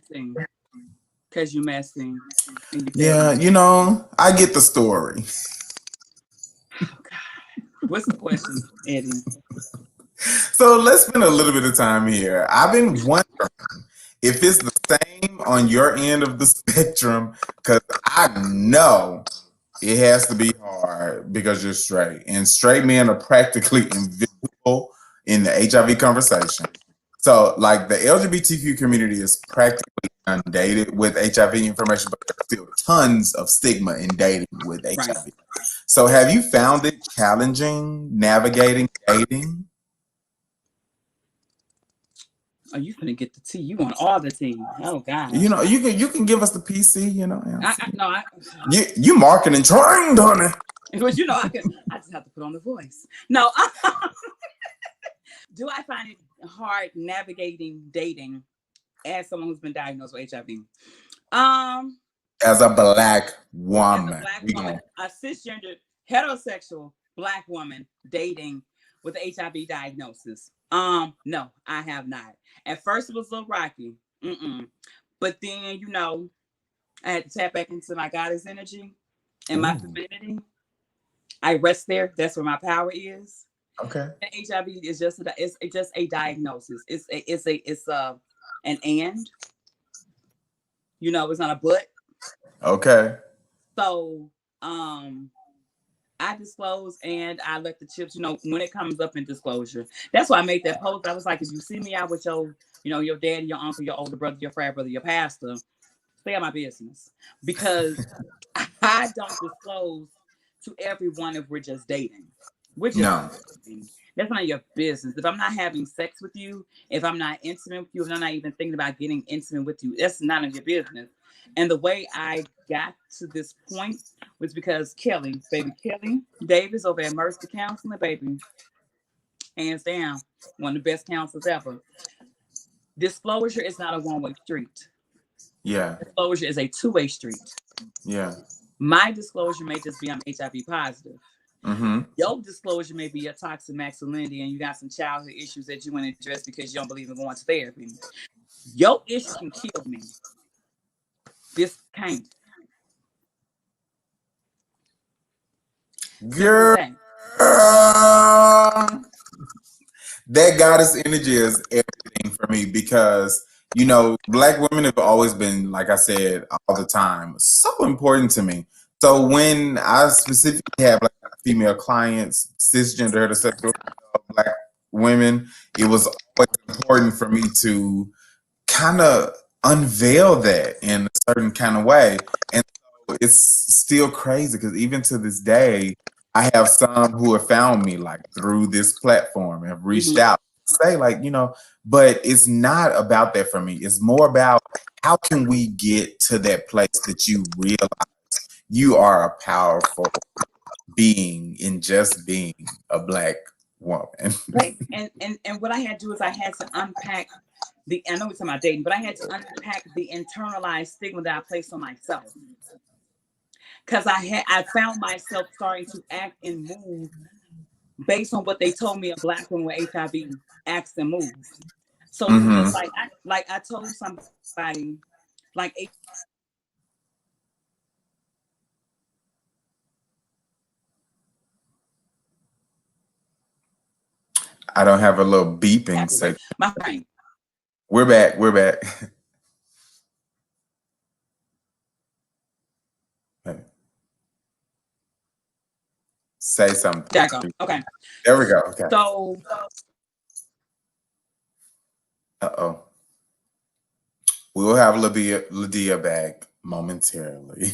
Because you're messing. Yeah, I get the story. Oh, God. What's the question, Eddie? So let's spend a little bit of time here. I've been wondering if it's the same on your end of the spectrum, because I know It has to be hard because you're straight, and straight men are practically invisible in the HIV conversation. So, like the LGBTQ community is practically inundated with HIV information, but there's still tons of stigma in dating with Right. HIV. So, have you found it challenging navigating dating? Oh, you finna get the tea. You want all the tea. Oh You gosh. know, you can give us the PC. You know, No, I you marketing trained, honey. because I just have to put on the voice. No, do I find it hard navigating dating as someone who's been diagnosed with HIV? Um, As a black as a woman, black we woman, going a cisgender, heterosexual black woman dating with an HIV diagnosis. No, I have not. At first, it was a little rocky. But then, I had to tap back into my goddess energy and my Ooh, femininity. I rest there. That's where my power is. okay, And HIV is it's just a diagnosis. It's an and. It's not a but. okay. So I disclose and I let the chips, when it comes up in disclosure. That's why I made that post. I was like, if you see me out with your daddy, your uncle, your older brother, your frat brother, your pastor, stay out my business. Because I don't disclose to everyone if we're just dating. We're just No, dating. That's none of your business. If I'm not having sex with you, if I'm not intimate with you, if I'm not even thinking about getting intimate with you, that's none of your business. And the way I got to this point was because Kelly Davis over at Mercy Counseling, baby, hands down, one of the best counselors ever. Disclosure is not a one-way street. yeah, Disclosure is a two-way street. yeah. My disclosure may just be I'm HIV positive. Mm-hmm. Your disclosure may be a toxic masculinity and you got some childhood issues that you want to address because you don't believe in going to therapy. Your issue can kill me. This can't. Simple as Girl, that. that goddess energy is everything for me because black women have always been, like I said, all the time, so important to me. So when I specifically have like female clients, cisgender, heterosexual, black women, it was always important for me to kind of unveil that in a certain kind of way. And so it's still crazy because even to this day, I have some who have found me like through this platform and have reached Mm-hmm. out to say, like, but it's not about that for me. It's more about how can we get to that place that you realize you are a powerful being in just being a black woman. Right. And what I had to do is I had to unpack I know we're talking about dating, but I had to unpack the internalized stigma that I placed on myself. Because I found myself starting to act and move based on what they told me a black woman with HIV acts and moves. So it was just Hmm. like I told somebody like I don't have a little beeping happy with section. my friend. We're back. We're back. Say There I something. go. Okay. There we go. Okay. So Uh-oh. We will have Lydia back momentarily.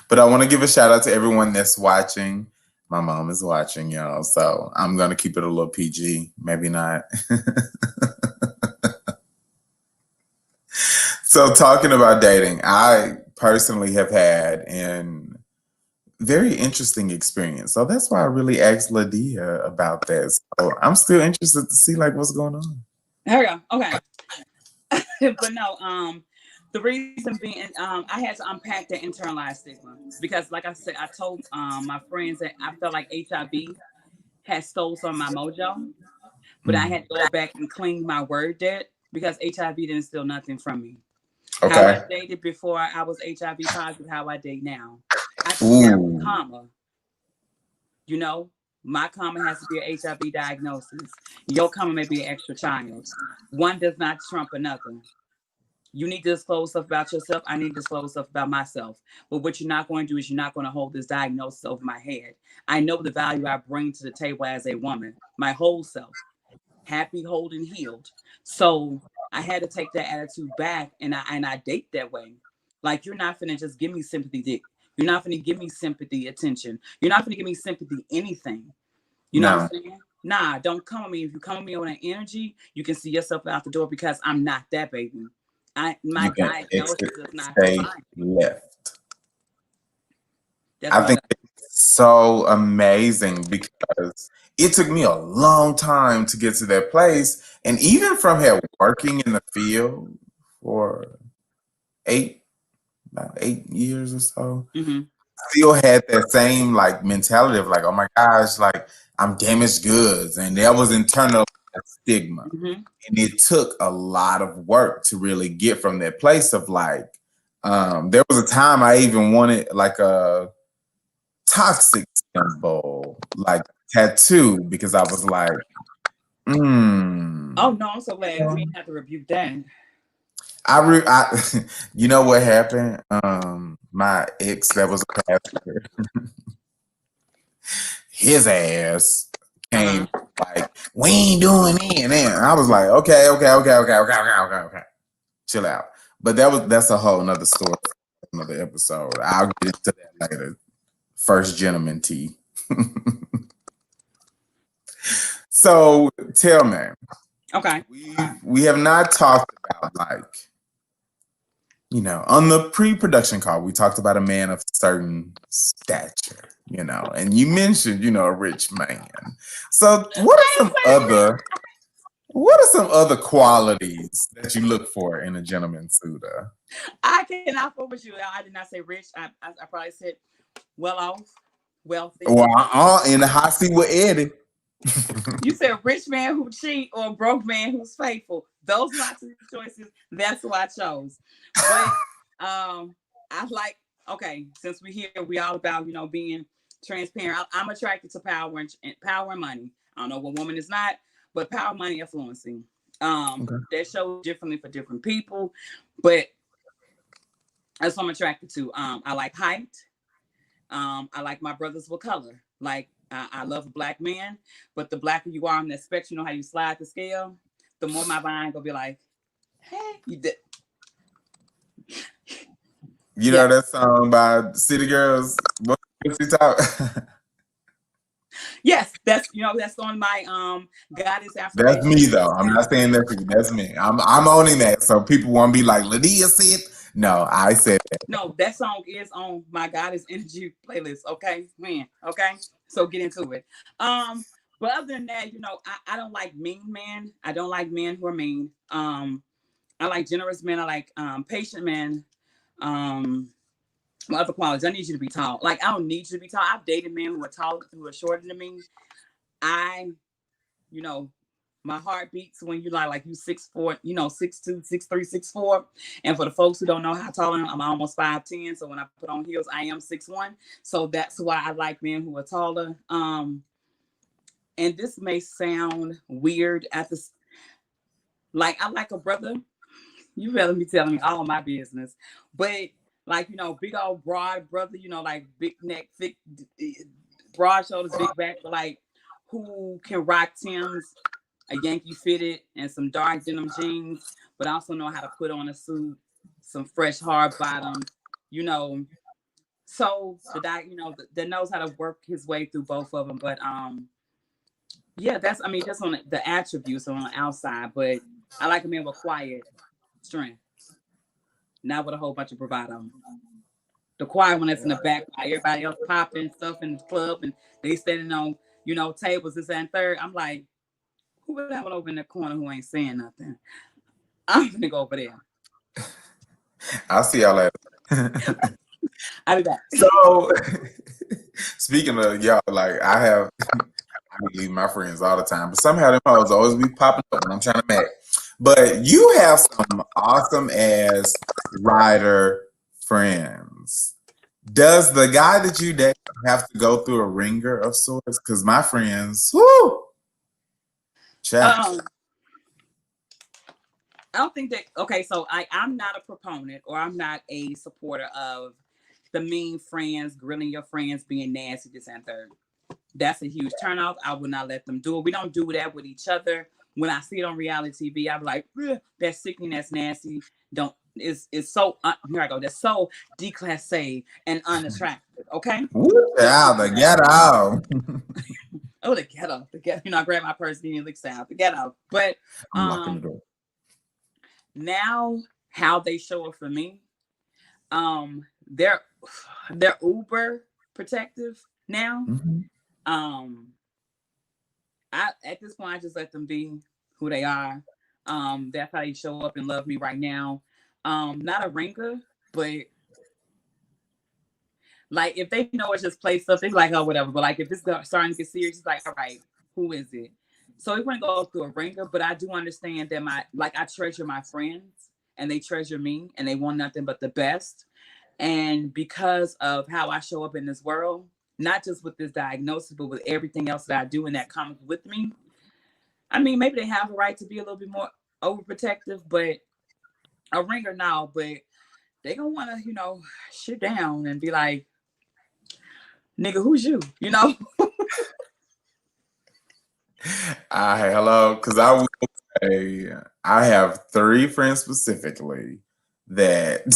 But I want to give a shout out to everyone that's watching. My mom is watching, y'all. So I'm going to keep it a little PG. Maybe not. So talking about dating, I personally have had an very interesting experience. So that's why I really asked Lydia about this. So I'm still interested to see like what's going on. there we go. Okay. But no, the reason being, I had to unpack the internalized stigma because, like I said, I told my friends that I felt like HIV had stole some of my mojo, but I Mm. had to go back and clean my word debt because HIV didn't steal nothing from me. How I Okay. dated before I was HIV positive, how I date now. I took care of a Ooh. comma. You know, my comma has to be an HIV diagnosis. Your comma may be an extra child. One does not trump another. You need to disclose stuff about yourself. I need to disclose stuff about myself. But what you're not going to do is you're not going to hold this diagnosis over my head. I know the value I bring to the table as a woman, my whole self, happy, whole, and healed. So I had to take that attitude back, and I date that way. Like, you're not finna just give me sympathy, dick. You're not finna give me sympathy, attention. You're not finna give me sympathy, anything. You know what I'm No, saying? Nah, don't come at me. If you come at me on an energy, you can see yourself out the door, because I'm not that, baby. My you can diagnosis exit, does not stay define me. left. That's I what I think got. it's so amazing because it took me a long time to get to that place. And even from here working in the field for eight, about 8 years or so, Mm-hmm. still had that same like mentality of like, oh my gosh, like I'm damaged goods. And that was internal stigma. Mm-hmm. And it took a lot of work to really get from that place of like, there was a time I even wanted like a toxic symbol, like tattoo, because I was like, Oh mm. no, I'm so glad we didn't have to rebuke that. I you know what happened? My ex that was a pastor, his ass came Uh-huh. like, we ain't doing it. And I was like, okay. Chill out. But that's a whole nother story, another episode. I'll get into that later. First gentleman tea. So tell me, Okay. we have not talked about like, on the pre-production call, we talked about a man of certain stature, and you mentioned, a rich man. So what are some other qualities that you look for in a gentleman suitor? I cannot fool with you. I did not say rich. I probably said well off, wealthy. Well, in the hot seat with Eddie. You said rich man who cheat or broke man who's faithful. Those are my two choices. That's who I chose. But I like, okay, since we're here, we all about, being transparent. I'm attracted to power and money. I don't know what woman is not, but power, money, influencing. Okay. That shows differently for different people, but that's what I'm attracted to. I like height. I like my brothers with color. Like, I love a black man, but the blacker you are on that spectrum, how you slide the scale, the more my mind gonna be like, hey, you did. You Yeah. know that song by City Girls? What's the top? Yes, that's on my God is That's affirmation me list. though. I'm not saying that for you. That's me. I'm owning that. So people won't be like, Lydia said. No, I said that. No, that song is on my God is energy playlist. Okay, man. Okay, so get into it. But other than that, I don't like mean men. I don't like men who are mean. I like generous men. I like patient men. Um, what other qualities? I need you to be tall. Like, I don't need you to be tall. I've dated men who are tall, who are shorter than me. I, you know, my heart beats when you like you 6'4", 6'2", 6'3", 6'4". And for the folks who don't know how tall I am, I'm almost 5'10". So when I put on heels, I am 6'1". So that's why I like men who are taller. And this may sound weird at this, like, I like a brother. You better be telling me all my business. But like, big old broad brother, like big neck, thick, broad shoulders, big back, but like who can rock Tim's, a Yankee fitted, and some dark denim jeans, but also know how to put on a suit, some fresh hard bottoms, you know. So the guy, that knows how to work his way through both of them. But yeah, that's on the attributes on the outside. But I like a man with quiet strength, not with a whole bunch of bravado. The quiet one that's in the back, while everybody else popping stuff in the club, and they standing on, tables, this and third. I'm like, who would have one over in the corner who ain't saying nothing? I'm gonna go over there. I'll see y'all later. I'll be back. So, speaking of y'all, like I leave my friends all the time, but somehow them hoes always be popping up when I'm trying to match. But you have some awesome ass rider friends. Does the guy that you date have to go through a ringer of sorts? Because my friends, whoo, chat. Um, I don't think that. Okay, so I'm not a proponent or I'm not a supporter of the mean friends, grilling your friends, being nasty, this and third. That's a huge turnoff. I will not let them do it. We don't do that with each other. When I see it on reality TV, I'm like, that's sickening, that's nasty. Don't it's so here I go. That's so declassé and unattractive. Okay, Woo, don't do yeah, it. the ghetto. Oh, the ghetto, the ghetto. I grab my purse, give me a lick sound, the ghetto. But I'm locking the um, door. now how they show it for me, they're uber protective now. Mhm. Um, I at this point I just let them be who they are. That's how they show up and love me right now. Not a ringer, but like if they know it's just play stuff, they be like, oh whatever. But like if it's starting to get serious, it's like, all right, who is it? So it wouldn't go through a ringer, but I do understand that I treasure my friends and they treasure me and they want nothing but the best. And because of how I show up in this world, not just with this diagnosis, but with everything else that I do and that comes with me, I mean, maybe they have a right to be a little bit more overprotective, but a ringer now, but they gonna want to, shit down and be like, nigga, who's you? Hello, because I will say I have three friends specifically that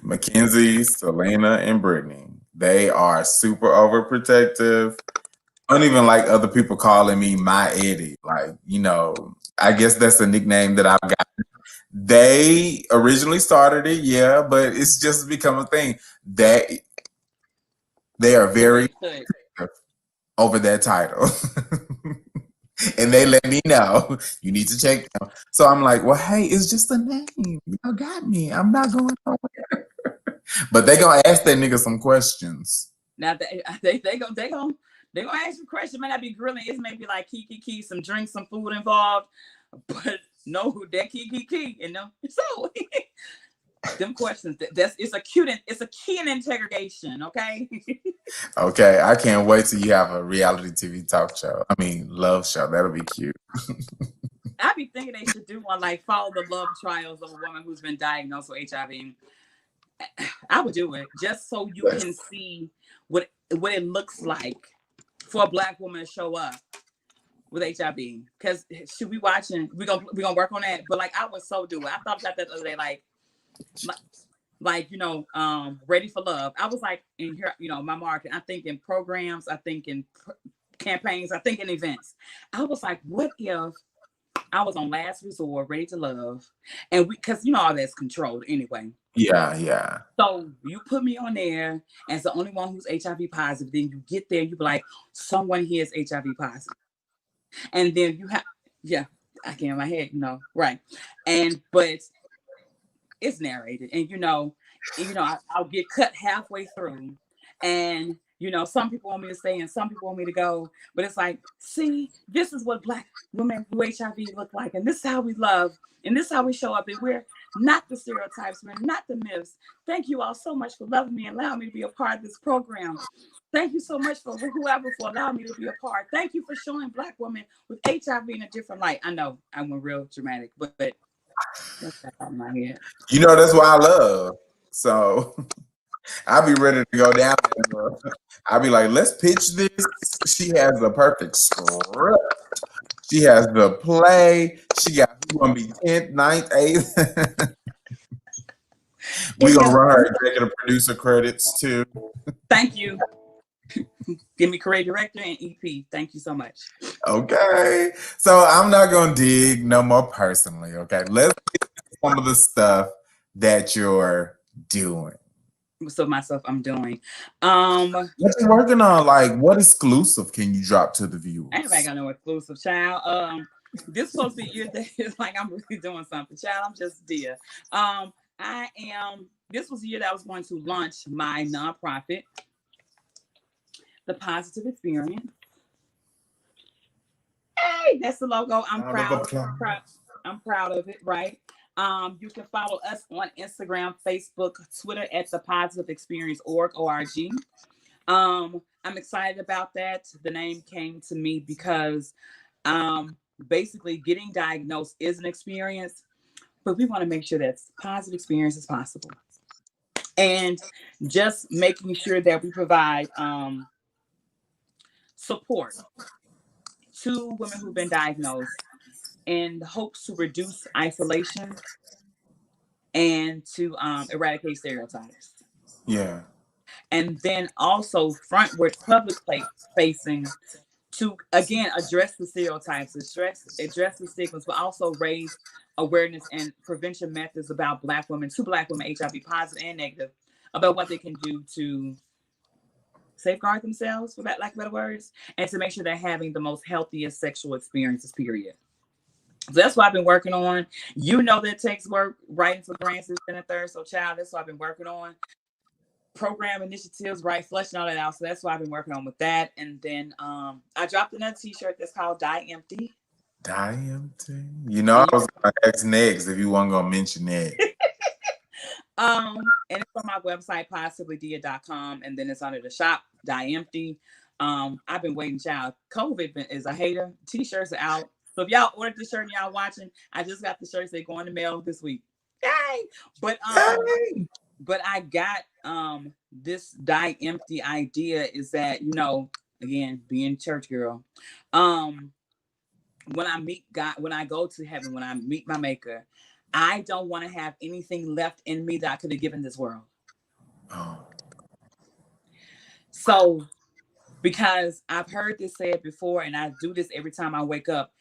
Mackenzie, Selena, and Brittany. They are super overprotective. I don't even like other people calling me my Eddie. Like, I guess that's a nickname that I've got. They originally started it, yeah, but it's just become a thing. They are As very they should. over that title. And they let me know you need to check them. So I'm like, well, hey, it's just a name. Y'all got me. I'm not going nowhere. But they gonna ask that nigga some questions. Now they gonna ask you questions. May not be grilling. It's maybe like key, some drinks, some food involved, but know who that key, and them. So them questions. It's a key in interrogation. Okay. Okay, I can't wait till you have a reality TV talk show. I mean, love show. That'll be cute. I be thinking they should do one like follow the love trials of a woman who's been diagnosed with HIV. I would do it just so you can see what it looks like for a black woman to show up with HIV. Because should we watching? We gonna work on that. But like I would so do it. I thought about that the other day. Like Ready for Love. I was like in here, my market. I think in programs. I think in campaigns. I think in events. I was like, what if I was on Last Resort, Ready to Love, and because all that's controlled anyway. Yeah, yeah. So you put me on there as the only one who's HIV positive. Then you get there, you be like, someone here is HIV positive, and then you have, yeah, I can't in my head, right, and but it's narrated, and I'll get cut halfway through, and some people want me to stay and some people want me to go, but it's like, see, this is what black women who HIV look like, and this is how we love, and this is how we show up, and we're not the stereotypes, we're not the myths. Thank you all so much for loving me and allowing me to be a part of this program. Thank you so much for whoever for allowing me to be a part. Thank you for showing black women with HIV in a different light. I know I went real dramatic, but that's out of my head. That's why I love. So I'll be ready to go down there. I'll be like, let's pitch this. She has the perfect script. She has the play. She got who's gonna be 10th, 9th, 8th. We're gonna run her executive producer credits too. Thank you. Give me creative director and EP. Thank you so much. Okay. So I'm not gonna dig no more personally. Okay. Let's get some of the stuff that you're doing. So myself, I'm doing. What you working on? Like, what exclusive can you drop to the Anybody viewers? got no exclusive, child? This supposed to be your day. It's like I'm really doing something, child. I'm just Deia. I am. This was the year that I was going to launch my nonprofit, the Positive Experience. Hey, that's the logo. I'm Round of proud. applause. I'm proud of it. Right. You can follow us on Instagram, Facebook, Twitter at the Positive Experience org. I'm excited about that. The name came to me because basically getting diagnosed is an experience, but we want to make sure that's positive experience as possible. And just making sure that we provide support to women who've been diagnosed in hopes to reduce isolation and to eradicate stereotypes. Yeah. And then also frontward public facing to again address the stereotypes, address the stigmas, but also raise awareness and prevention methods about Black women, HIV positive and negative, about what they can do to safeguard themselves, for that lack of better words, and to make sure they're having the most healthiest sexual experiences, period. So that's what I've been working on. You know that takes work, writing for grants and a third. So child, that's what I've been working on. Program initiatives, right? Fleshing all that out. So that's what I've been working on with that. And then I dropped another t-shirt that's called Die Empty. Die empty. You know, I was gonna ask next if you weren't gonna mention that. And it's on my website, positivelydeia.com, and then it's under the shop, Die Empty. I've been waiting, child. COVID is a hater. T-shirts are out. So if y'all ordered the shirt and y'all watching, I just got the shirts. They go in the mail this week. Yay! But I got this Die Empty idea is that, you know, again, being church girl, when I meet God, when I go to heaven, when I meet my maker, I don't want to have anything left in me that I could have given this world. Oh. So, because I've heard this said before, and I do this every time I wake up.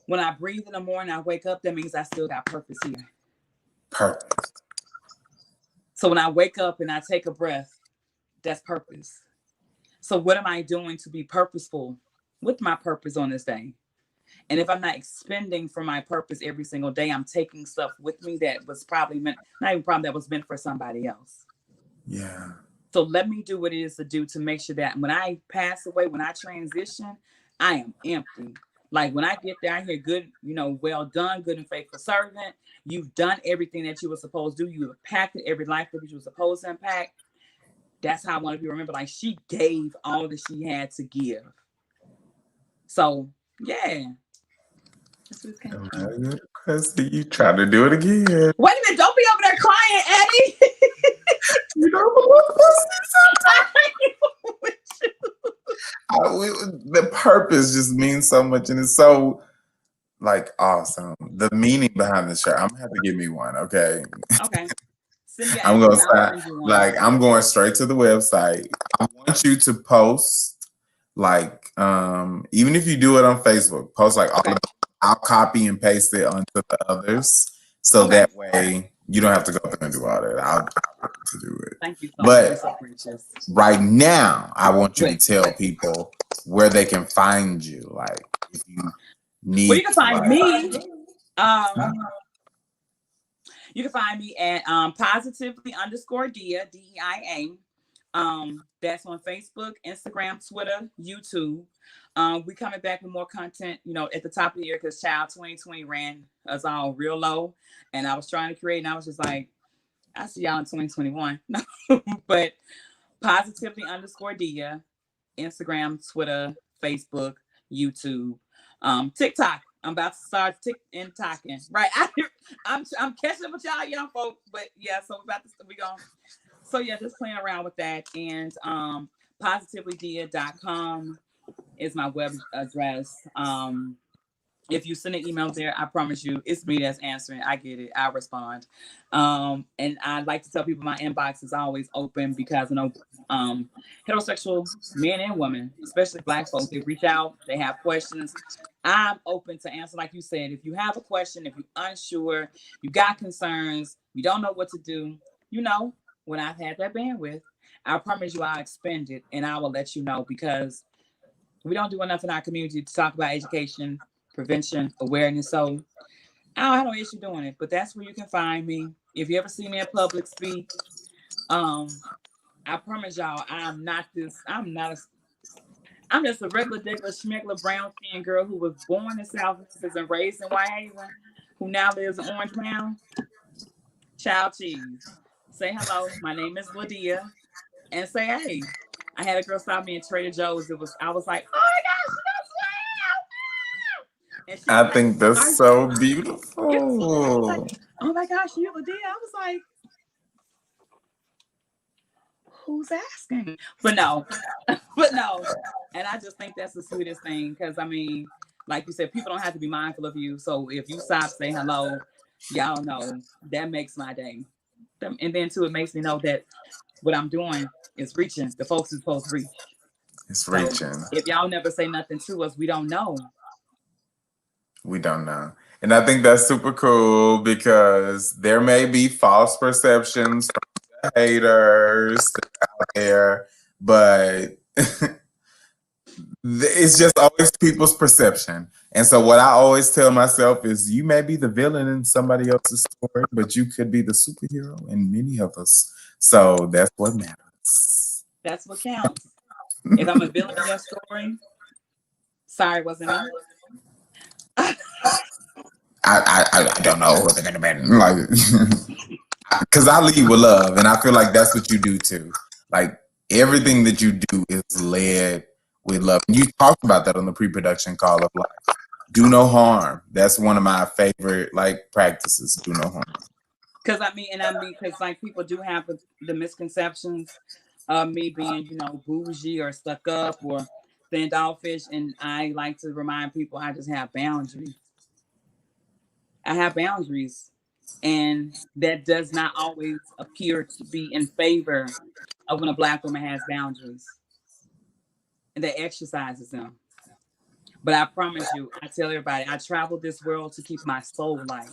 When I breathe in the morning, I wake up, that means I still got purpose here. Purpose. So when I wake up and I take a breath, that's purpose. So what am I doing to be purposeful with my purpose on this day? And if I'm not expending for my purpose every single day, I'm taking stuff with me that was probably meant, not even probably that was meant for somebody else. Yeah. So let me do what it is to do to make sure that when I pass away, when I transition, I am empty. Like when I get there, I hear good, you know, well done, good and faithful servant. You've done everything that you were supposed to do. You impacted every life that you were supposed to impact. That's how I want to be remembered. Like she gave all that she had to give. So yeah. Because you try to do it again. Wait a minute, don't be over there crying, Eddie. You know what? The purpose just means so much, and it's so like awesome. The meaning behind the shirt. I'm gonna have to give me one, okay? Okay. I'm gonna start. Like I'm going straight to the website. I want you to post, like, even if you do it on Facebook, post like all of the, I'll copy and paste it onto the others, so that way you don't have to go through and do all that. I'll to do it. Thank you so much. So right now, I want you to tell people where they can find you. Like, if you need, well, you can find me. You can find me at positively_Deia, DEIA. That's on Facebook, Instagram, Twitter, YouTube. We coming back with more content, you know, at the top of the year because child 2020 ran us all real low. And I was trying to create, and I was just like, I see y'all in 2021. But positively_Deia, Instagram, Twitter, Facebook, YouTube, TikTok. I'm about to start TikToking. Right. I'm catching up with y'all young folks, but yeah, so we going. So yeah, just playing around with that. And positivelydeia.com is my web address. If you send an email there, I promise you it's me that's answering. I get it. I respond. And I'd like to tell people my inbox is always open because I know heterosexual men and women, especially Black folks, they reach out, they have questions. I'm open to answer. Like you said, if you have a question, if you're unsure, you got concerns, you don't know what to do, you know, when I've had that bandwidth, I promise you I'll expend it and I will let you know because we don't do enough in our community to talk about education, prevention, awareness. So I don't have no issue doing it, but that's where you can find me. If you ever see me in public speak, I promise y'all, I'm just a regular, schmegular, brown skinned girl who was born in South Memphis and raised in Whitehaven, who now lives in Orange Mound. Child cheese. Say hello. My name is Deia. And say, hey. I had a girl stop me in Trader Joe's. I was like, oh my gosh, And she was I like, think "Are that's you?" so It was. I was like, beautiful. "Oh my gosh, you Deia." I was like, "Who's asking?" But no, but no. And I just think that's the sweetest thing because I mean, like you said, people don't have to be mindful of you. So if you stop, say hello, y'all know that makes my day. And then too, it makes me know that what I'm doing is reaching the folks it's supposed to reach. It's So reaching. if y'all never say nothing to us, we don't know. We don't know. And I think that's super cool because there may be false perceptions from the haters out there, but it's just always people's perception. And so what I always tell myself is you may be the villain in somebody else's story, but you could be the superhero in many of us. So that's what matters. That's what counts. If I'm a villain in your story, sorry, wasn't me. I don't know what they're gonna be like because I lead with love, and I feel like that's what you do too. Like everything that you do is led with love. And you talked about that on the pre-production call of like do no harm. That's one of my favorite like practices. Do no harm. Because like people do have the misconceptions of me being, bougie or stuck up or standoffish, and I like to remind people I just have boundaries. I have boundaries, and that does not always appear to be in favor of when a Black woman has boundaries and that exercises them. But I promise you, I tell everybody, I travel this world to keep my soul light.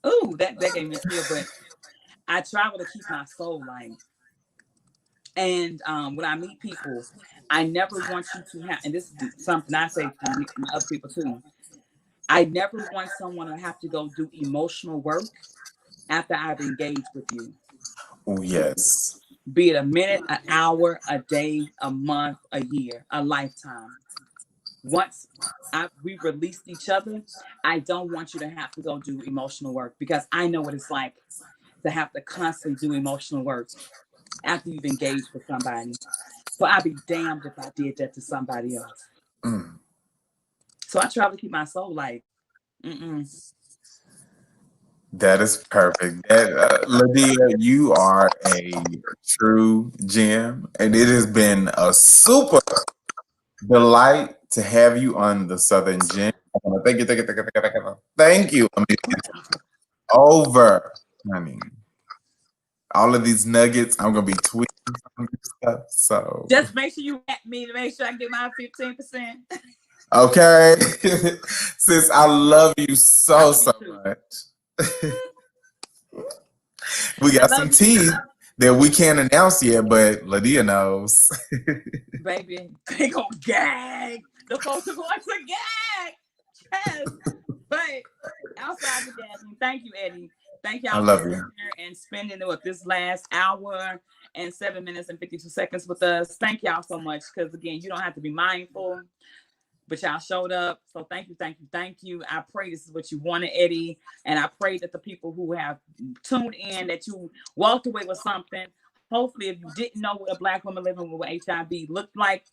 Ooh, that gave me a chill, but I travel to keep my soul light. And when I meet people, I never want you to have, and this is something I say to my other people too. I never want someone to have to go do emotional work after I've engaged with you. Oh yes. Be it a minute, an hour, a day, a month, a year, a lifetime. Once we released each other, I don't want you to have to go do emotional work because I know what it's like to have to constantly do emotional work after you've engaged with somebody. So I'd be damned if I did that to somebody else. Mm. So I try to keep my soul like, mm-mm. That is perfect. That Lydia, you are a true gem, and it has been a super delight to have you on the Southern Gem. Thank you, thank you, thank you, thank you, thank you. I mean, it's over. I mean, all of these nuggets, I'm gonna be tweeting some of this stuff. So Just make sure you at me to make sure I get my 15%. okay, sis, I love you I so love you so too. much. We I got some love you, tea that we can't announce yet, but Lydia knows. baby. They gonna gag. The folks are going to gag. Yes. But outside of that, thank you, Eddie. Thank I y'all for love being you. here and spending this last hour and 7 minutes and 52 seconds with us. Thank y'all so much. Because again, you don't have to be mindful, but y'all showed up. So thank you, thank you, thank you. I pray this is what you wanted, Eddie. And I pray that the people who have tuned in, that you walked away with something. Hopefully, if you didn't know what a Black woman living with HIV looked like,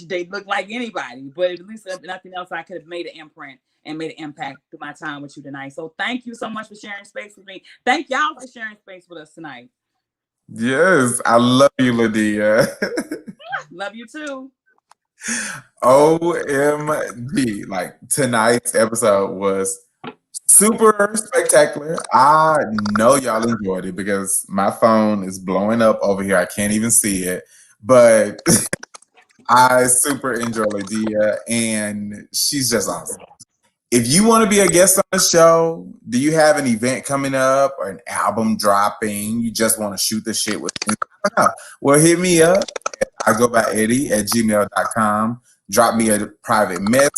they look like anybody, but at least if nothing else, I could have made an imprint and made an impact through my time with you tonight. So thank you so much for sharing space with me. Thank y'all for sharing space with us tonight. Yes, I love you, Lydia. Love you too. OMG. Like tonight's episode was super spectacular. I know y'all enjoyed it because my phone is blowing up over here. I can't even see it. But I super enjoy Lydia and she's just awesome. If you want to be a guest on the show, do you have an event coming up or an album dropping? You just want to shoot the shit with me? I don't know. Well, hit me up. I go by Eddie at gmail.com. Drop me a private message.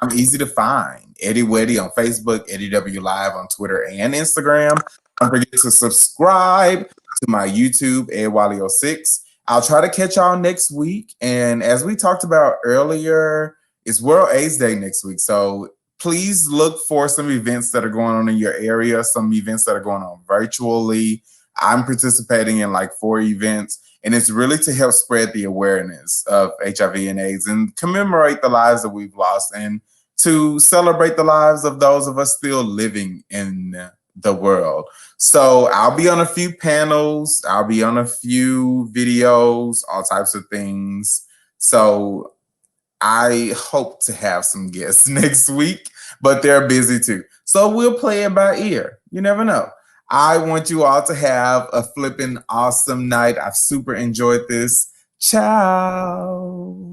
I'm easy to find. Eddie Weddy on Facebook, Eddie W Live on Twitter and Instagram. Don't forget to subscribe to my YouTube, EdWally06. I'll try to catch y'all next week. And as we talked about earlier, it's World AIDS Day next week. So please look for some events that are going on in your area, some events that are going on virtually. I'm participating in like 4 events. And it's really to help spread the awareness of HIV and AIDS and commemorate the lives that we've lost and to celebrate the lives of those of us still living in the world. So I'll be on a few panels, I'll be on a few videos, all types of things. So I hope to have some guests next week, but they're busy too. So we'll play it by ear. You never know. I want you all to have a flipping awesome night. I've super enjoyed this. Ciao.